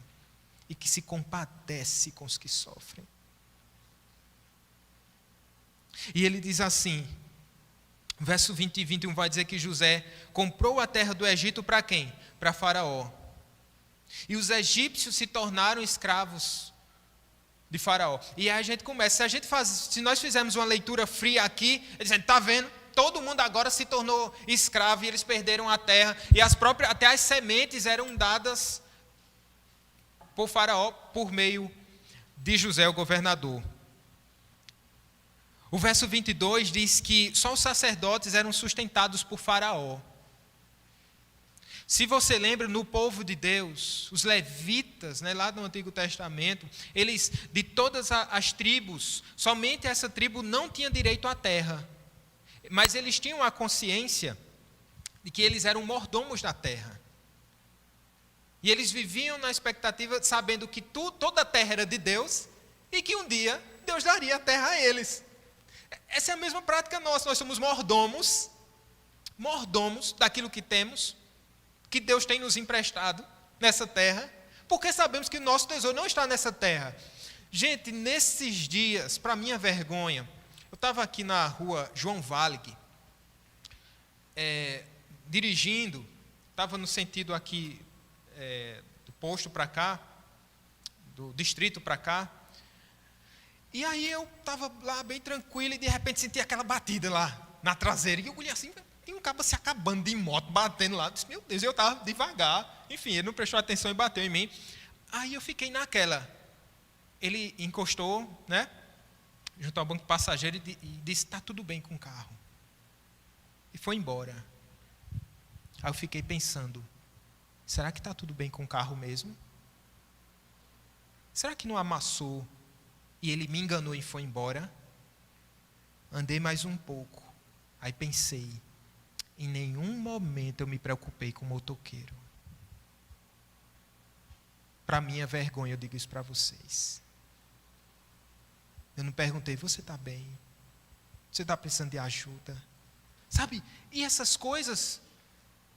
e que se compadece com os que sofrem. E ele diz assim, verso 20 e 21 vai dizer que José comprou a terra do Egito para quem? Para Faraó. E os egípcios se tornaram escravos de Faraó. E aí a gente começa, se nós fizermos uma leitura fria aqui, dizendo, está vendo? Todo mundo agora se tornou escravo e eles perderam a terra. E até as sementes eram dadas por Faraó por meio de José, o governador. O verso 22 diz que só os sacerdotes eram sustentados por Faraó. Se você lembra, no povo de Deus, os levitas, lá no Antigo Testamento, eles, de todas as tribos, somente essa tribo não tinha direito à terra. Mas eles tinham a consciência de que eles eram mordomos da terra. E eles viviam na expectativa, sabendo que toda a terra era de Deus e que um dia Deus daria a terra a eles. Essa é a mesma prática nossa. Nós somos mordomos daquilo que temos, que Deus tem nos emprestado nessa terra, porque sabemos que o nosso tesouro não está nessa terra. Gente, nesses dias, para minha vergonha, eu estava aqui na rua João Valig, dirigindo, estava no sentido aqui do posto para cá, do distrito para cá, e aí eu estava lá bem tranquilo e de repente senti aquela batida lá na traseira, e eu olhei assim, tem um cabo se acabando de moto, batendo lá, eu disse, meu Deus, eu estava devagar, enfim, ele não prestou atenção e bateu em mim, aí eu fiquei naquela, ele encostou, junto ao banco passageiro e disse, está tudo bem com o carro. E foi embora. Aí eu fiquei pensando, será que está tudo bem com o carro mesmo? Será que não amassou e ele me enganou e foi embora? Andei mais um pouco. Aí pensei, em nenhum momento eu me preocupei com o motoqueiro. Para minha vergonha, eu digo isso para vocês. Eu não perguntei, você está bem? Você está precisando de ajuda? Sabe? E essas coisas,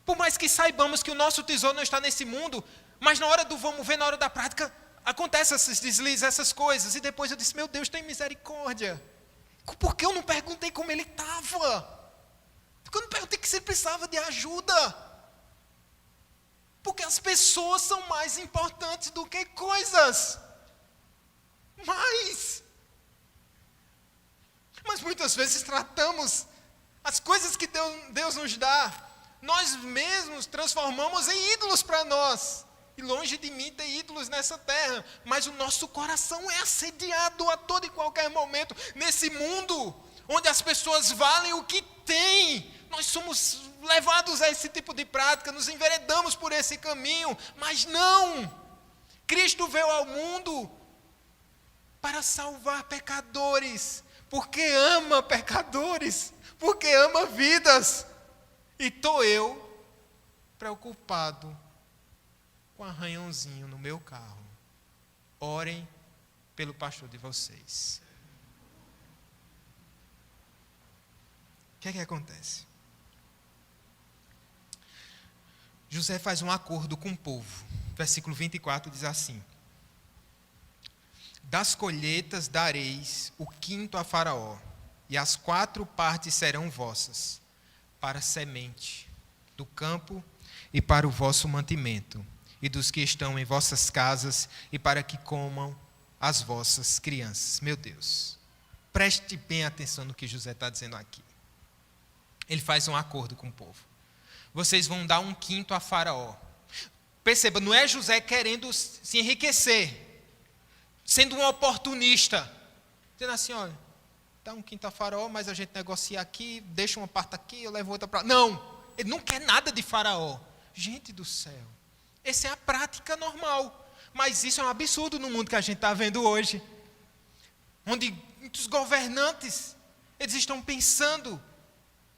por mais que saibamos que o nosso tesouro não está nesse mundo, mas na hora do vamos ver, na hora da prática, acontecem esses deslizes, essas coisas. E depois eu disse, meu Deus, tem misericórdia. Por que eu não perguntei como ele estava? Porque eu não perguntei se ele precisava de ajuda. Porque as pessoas são mais importantes do que coisas. Mas muitas vezes tratamos as coisas que Deus nos dá, nós mesmos transformamos em ídolos para nós. E longe de mim ter ídolos nessa terra, mas o nosso coração é assediado a todo e qualquer momento. Nesse mundo, onde as pessoas valem o que têm, nós somos levados a esse tipo de prática, nos enveredamos por esse caminho, mas não. Cristo veio ao mundo para salvar pecadores, porque ama pecadores, porque ama vidas. E estou eu preocupado com um arranhãozinho no meu carro. Orem pelo pastor de vocês. O que é que acontece? José faz um acordo com o povo. Versículo 24 diz assim: das colheitas dareis o quinto a Faraó, e as 4 partes serão vossas, para semente do campo e para o vosso mantimento, e dos que estão em vossas casas, e para que comam as vossas crianças. Meu Deus, preste bem atenção no que José está dizendo aqui. Ele faz um acordo com o povo. Vocês vão dar um quinto a Faraó. Perceba, não é José querendo se enriquecer, sendo um oportunista, dizendo assim, olha, dá um quinto a Faraó, mas a gente negocia aqui, deixa uma parte aqui, eu levo outra para lá. Não, ele não quer nada de Faraó. Gente do céu, essa é a prática normal. Mas isso é um absurdo no mundo que a gente está vendo hoje. Onde muitos governantes, eles estão pensando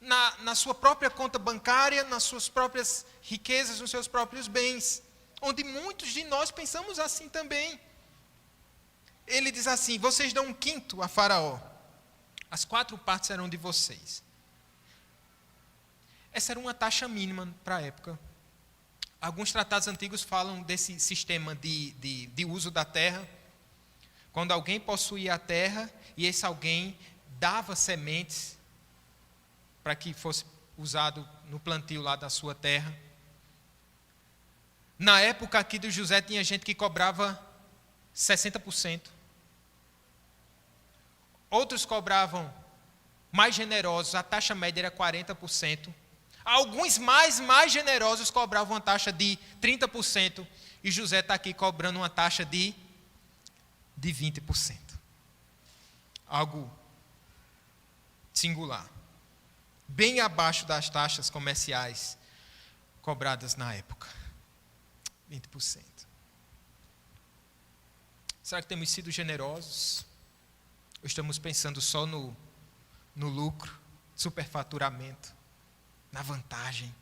na sua própria conta bancária, nas suas próprias riquezas, nos seus próprios bens. Onde muitos de nós pensamos assim também. Ele diz assim: vocês dão um quinto a Faraó. As 4 partes serão de vocês. Essa era uma taxa mínima para a época. Alguns tratados antigos falam desse sistema de uso da terra. Quando alguém possuía a terra e esse alguém dava sementes para que fosse usado no plantio lá da sua terra. Na época aqui do José tinha gente que cobrava 60%. Outros cobravam mais generosos, a taxa média era 40%. Alguns mais generosos cobravam uma taxa de 30%. E José está aqui cobrando uma taxa de 20%. Algo singular. Bem abaixo das taxas comerciais cobradas na época. 20%. Será que temos sido generosos? Ou estamos pensando só no lucro, superfaturamento, na vantagem?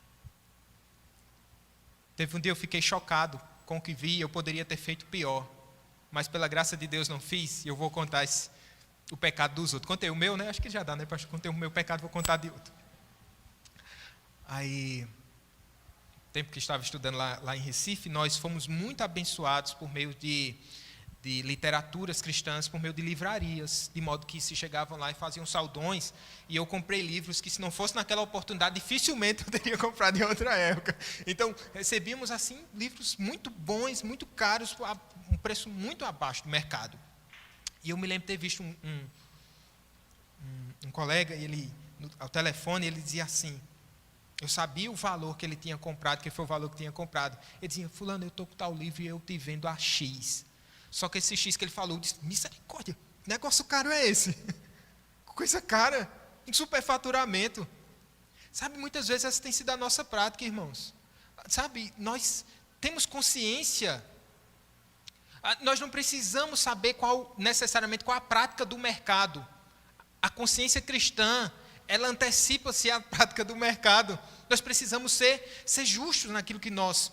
Teve um dia eu fiquei chocado com o que vi, eu poderia ter feito pior, mas pela graça de Deus não fiz, e eu vou contar o pecado dos outros. Contei o meu, né? Acho que já dá, né? Contei o meu pecado, vou contar de outro. Aí, tempo que estava estudando lá em Recife, nós fomos muito abençoados por meio de literaturas cristãs, por meio de livrarias, de modo que se chegavam lá e faziam saudões, e eu comprei livros que, se não fosse naquela oportunidade, dificilmente eu teria comprado em outra época. Então, recebíamos assim livros muito bons, muito caros, a um preço muito abaixo do mercado. E eu me lembro de ter visto um colega, ele, ao telefone, ele dizia assim, eu sabia o valor que ele tinha comprado, que foi o valor que tinha comprado. Ele dizia: fulano, eu estou com tal livro e eu te vendo a X. Só que esse X que ele falou, eu disse: misericórdia, que negócio caro é esse? Coisa cara, um superfaturamento. Sabe, muitas vezes essa tem sido a nossa prática, irmãos. Sabe, nós temos consciência, nós não precisamos saber necessariamente qual a prática do mercado. A consciência cristã, ela antecipa-se à prática do mercado. Nós precisamos ser justos naquilo que nós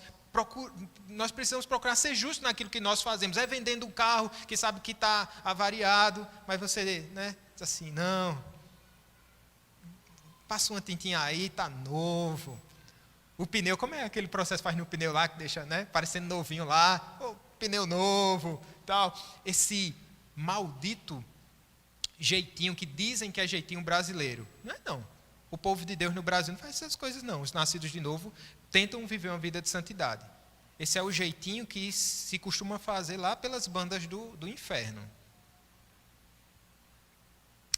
precisamos procurar ser justos naquilo que nós fazemos. É vendendo um carro que sabe que está avariado, mas você, né, diz assim: não, passa uma tintinha aí, está novo. O pneu, como é aquele processo que faz no pneu lá, que deixa, né, parecendo novinho lá, pneu novo, tal. Esse maldito jeitinho que dizem que é jeitinho brasileiro. Não é não. O povo de Deus no Brasil não faz essas coisas não. Os nascidos de novo tentam viver uma vida de santidade. Esse é o jeitinho que se costuma fazer lá pelas bandas do inferno.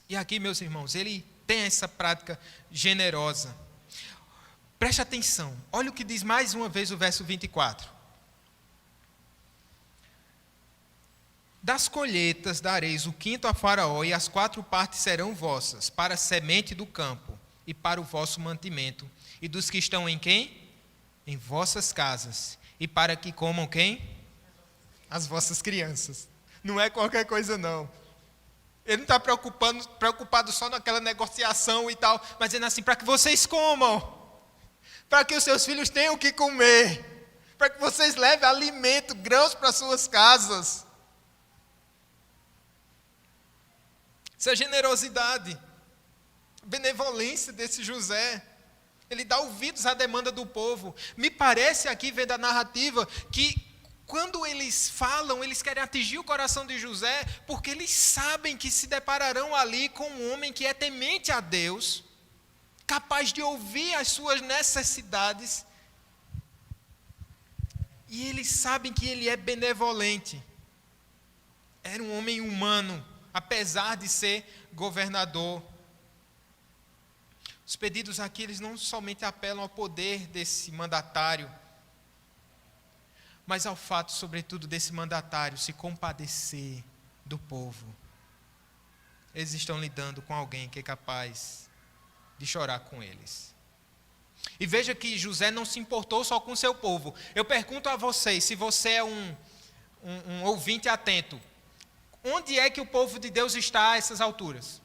E aqui, meus irmãos, ele tem essa prática generosa. Preste atenção. Olha o que diz mais uma vez o verso 24. Das colheitas dareis o quinto a Faraó, e as 4 partes serão vossas, para a semente do campo e para o vosso mantimento. E dos que estão em quem? Em vossas casas. E para que comam quem? As vossas crianças. Não é qualquer coisa não. Ele não está preocupado só naquela negociação e tal, mas dizendo assim: para que vocês comam, para que os seus filhos tenham o que comer, para que vocês levem alimento, grãos para suas casas. Isso é generosidade, benevolência desse José. Ele dá ouvidos à demanda do povo. Me parece aqui, vendo a narrativa, que quando eles falam, eles querem atingir o coração de José, porque eles sabem que se depararão ali com um homem que é temente a Deus, capaz de ouvir as suas necessidades, e eles sabem que ele é benevolente. Era um homem humano, apesar de ser governador. Os pedidos aqui, eles não somente apelam ao poder desse mandatário, mas ao fato, sobretudo, desse mandatário se compadecer do povo. eles estão lidando com alguém que é capaz de chorar com eles. E veja que José não se importou só com o seu povo. Eu pergunto a vocês, se você é um ouvinte atento, onde é que o povo de Deus está a essas alturas?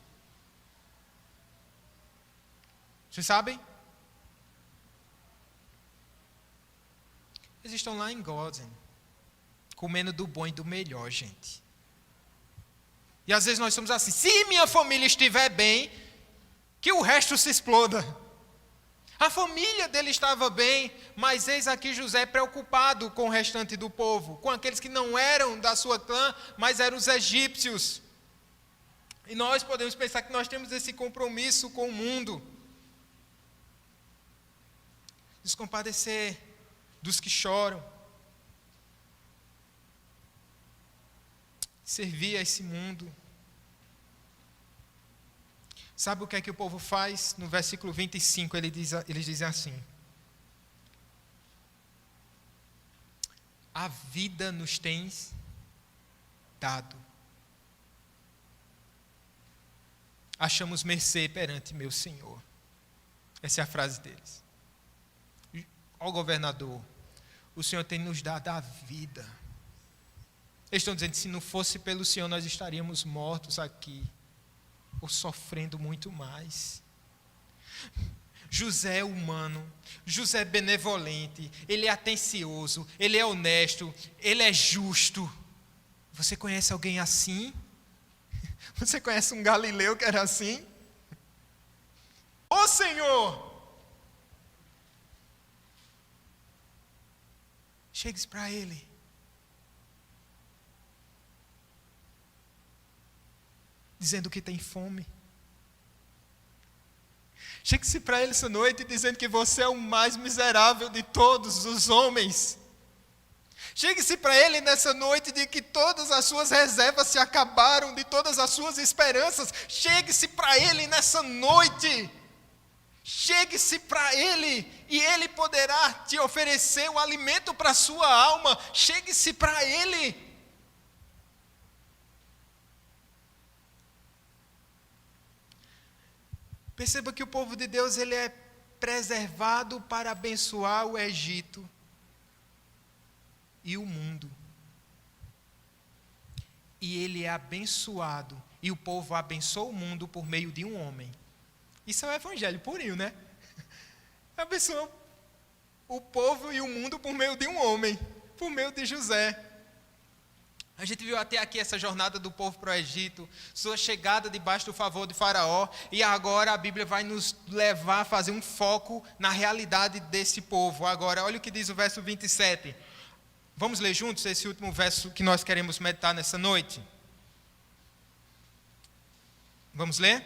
Vocês sabem? Eles estão lá em Gósen, comendo do bom e do melhor, gente. E às vezes nós somos assim, se minha família estiver bem, que o resto se exploda. A família dele estava bem, mas eis aqui José preocupado com o restante do povo, com aqueles que não eram da sua clã, mas eram os egípcios. E nós podemos pensar que nós temos esse compromisso com o mundo. Nos compadecer dos que choram. Servir a esse mundo. Sabe o que é que o povo faz? No versículo 25, eles dizem assim: a vida nos tens dado. Achamos mercê perante meu Senhor. Essa é a frase deles. Ó governador, o Senhor tem nos dado a vida. Eles estão dizendo que se não fosse pelo Senhor, nós estaríamos mortos aqui, ou sofrendo muito mais. José é humano, José é benevolente, ele é atencioso, ele é honesto, ele é justo. Você conhece alguém assim? Você conhece um galileu que era assim? Ô Senhor! Chegue para ele. Dizendo que tem fome. Chegue-se para ele essa noite dizendo que você é o mais miserável de todos os homens. Chegue-se para ele nessa noite de que todas as suas reservas se acabaram, de todas as suas esperanças. Chegue-se para ele nessa noite. Chegue-se para ele e ele poderá te oferecer o alimento para a sua alma. Chegue-se para ele. Perceba que o povo de Deus ele é preservado para abençoar o Egito e o mundo. E ele é abençoado, e o povo abençoa o mundo por meio de um homem. Isso é o evangelho purinho, né? Abençoa o povo e o mundo por meio de um homem, por meio de José. A gente viu até aqui essa jornada do povo para o Egito, sua chegada debaixo do favor de Faraó, e agora a Bíblia vai nos levar a fazer um foco na realidade desse povo. Agora, olha o que diz o verso 27. Vamos ler juntos esse último verso que nós queremos meditar nessa noite? Vamos ler?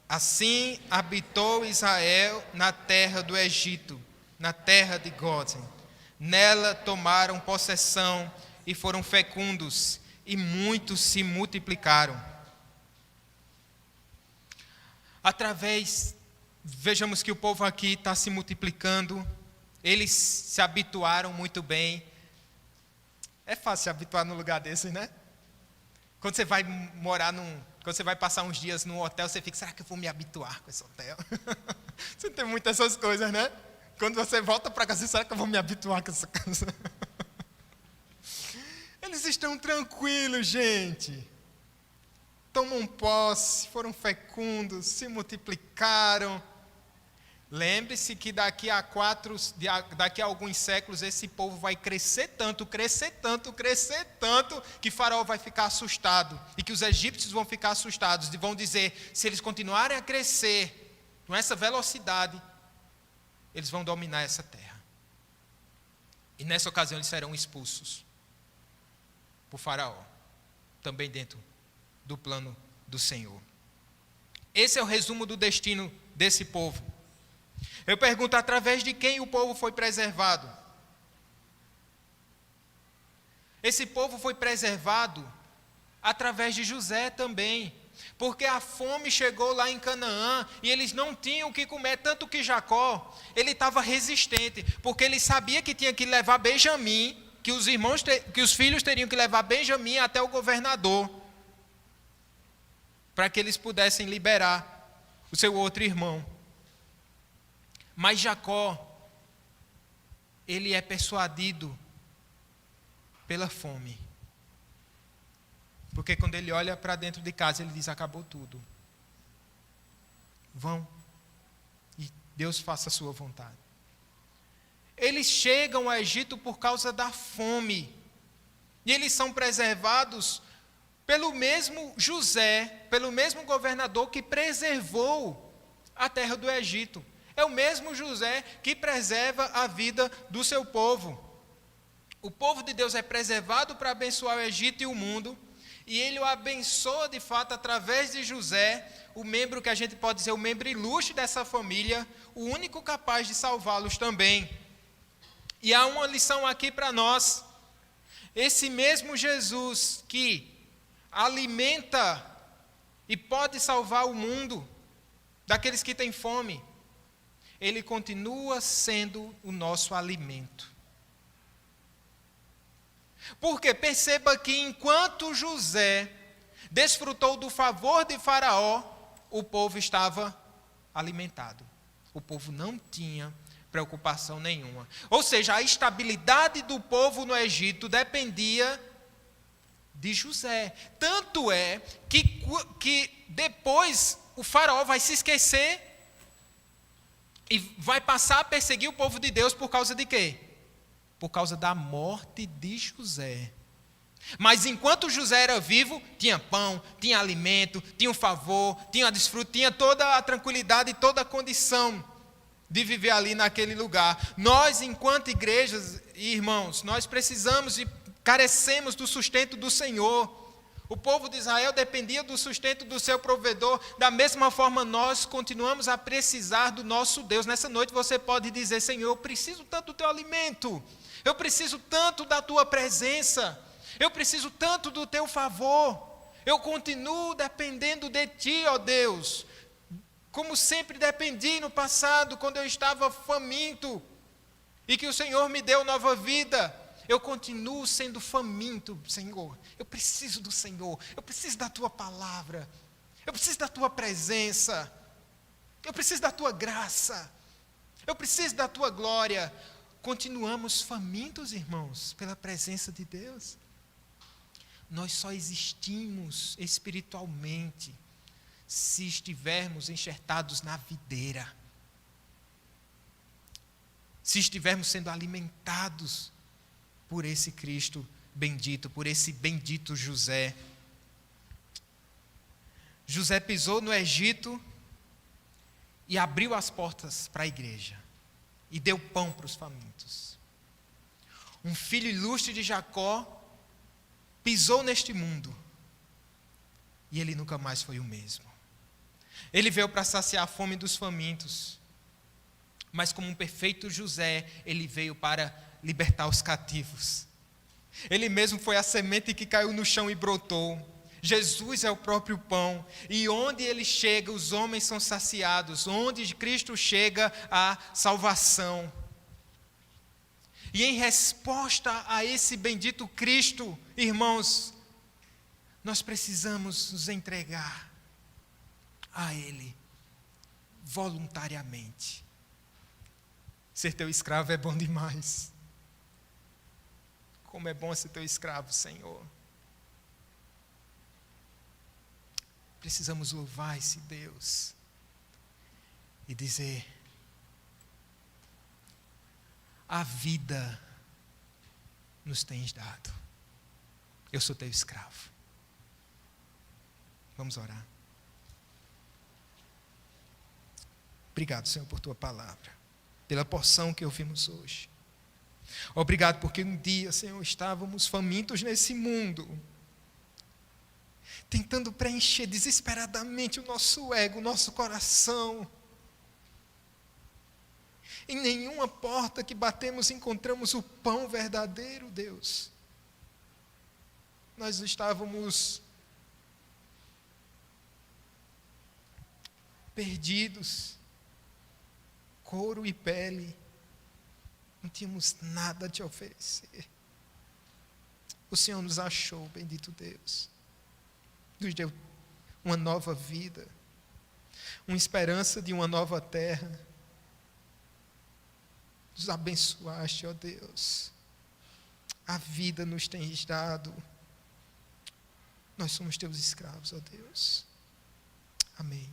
Assim habitou Israel na terra do Egito, na terra de Gósen. Nela tomaram possessão e foram fecundos, e muitos se multiplicaram. Vejamos que o povo aqui está se multiplicando, eles se habituaram muito bem. É fácil se habituar num lugar desse, né? Quando você vai quando você vai passar uns dias num hotel, você fica, será que eu vou me habituar com esse hotel? Você tem muitas essas coisas, né? Quando você volta para casa, será que eu vou me habituar com essa casa? Eles estão tranquilos, gente. Tomam posse, foram fecundos, se multiplicaram. Lembre-se que daqui a alguns séculos esse povo vai crescer tanto, que Faraó vai ficar assustado e que os egípcios vão ficar assustados e vão dizer, se eles continuarem a crescer com essa velocidade, eles vão dominar essa terra. E nessa ocasião eles serão expulsos por Faraó, também dentro do plano do Senhor. Esse é o resumo do destino desse povo. Eu pergunto, através de quem o povo foi preservado? Esse povo foi preservado através de José também, porque a fome chegou lá em Canaã e eles não tinham o que comer, tanto que Jacó, ele estava resistente, porque ele sabia que tinha que levar Benjamim, que os filhos teriam que levar Benjamim até o governador, para que eles pudessem liberar o seu outro irmão. Mas Jacó, ele é persuadido pela fome. Porque quando ele olha para dentro de casa, ele diz: acabou tudo. Vão e Deus faça a sua vontade. Eles chegam ao Egito por causa da fome. E eles são preservados pelo mesmo José, pelo mesmo governador que preservou a terra do Egito. É o mesmo José que preserva a vida do seu povo. O povo de Deus é preservado para abençoar o Egito e o mundo, e ele o abençoa de fato através de José, o membro que a gente pode dizer o membro ilustre dessa família, o único capaz de salvá-los também. E há uma lição aqui para nós. Esse mesmo Jesus que alimenta e pode salvar o mundo daqueles que têm fome, ele continua sendo o nosso alimento. Porque perceba que enquanto José desfrutou do favor de Faraó, o povo estava alimentado. O povo não tinha preocupação nenhuma. Ou seja, a estabilidade do povo no Egito dependia de José. Tanto é que depois o Faraó vai se esquecer e vai passar a perseguir o povo de Deus por causa de quê? Por causa da morte de José. Mas enquanto José era vivo, tinha pão, tinha alimento, tinha um favor, tinha a desfrute, tinha toda a tranquilidade e toda a condição de viver ali naquele lugar. Nós, enquanto igrejas e irmãos, nós precisamos e carecemos do sustento do Senhor. O povo de Israel dependia do sustento do seu provedor. Da mesma forma, nós continuamos a precisar do nosso Deus. Nessa noite você pode dizer: Senhor, eu preciso tanto do teu alimento. Eu preciso tanto da tua presença. Eu preciso tanto do teu favor. Eu continuo dependendo de ti, ó Deus. Como sempre dependi no passado, quando eu estava faminto e que o Senhor me deu nova vida. Eu continuo sendo faminto, Senhor. Eu preciso do Senhor. Eu preciso da tua palavra. Eu preciso da tua presença. Eu preciso da tua graça. Eu preciso da tua glória. Continuamos famintos, irmãos, pela presença de Deus. Nós só existimos espiritualmente se estivermos enxertados na videira. Se estivermos sendo alimentados por esse Cristo bendito, por esse bendito José. José pisou no Egito e abriu as portas para a igreja e deu pão para os famintos. Um filho ilustre de Jacó pisou neste mundo e ele nunca mais foi o mesmo. Ele veio para saciar a fome dos famintos, mas como um perfeito José, ele veio para libertar os cativos. Ele mesmo foi a semente que caiu no chão e brotou. Jesus é o próprio pão, e onde ele chega, os homens são saciados. Onde Cristo chega, há salvação. E em resposta a esse bendito Cristo, irmãos, nós precisamos nos entregar a Ele voluntariamente. Ser teu escravo é bom demais. Como é bom ser teu escravo, Senhor. Precisamos louvar esse Deus e dizer: a vida nos tens dado. Eu sou teu escravo. Vamos orar. Obrigado, Senhor, por tua palavra, pela porção que ouvimos hoje. Obrigado porque um dia, Senhor, estávamos famintos nesse mundo, tentando preencher desesperadamente o nosso ego, o nosso coração. Em nenhuma porta que batemos encontramos o pão verdadeiro, Deus. Nós estávamos perdidos, couro e pele, não tínhamos nada a te oferecer. O Senhor nos achou, bendito Deus. Nos deu uma nova vida, uma esperança de uma nova terra. Nos abençoaste, ó Deus. A vida nos tens dado. Nós somos teus escravos, ó Deus. Amém.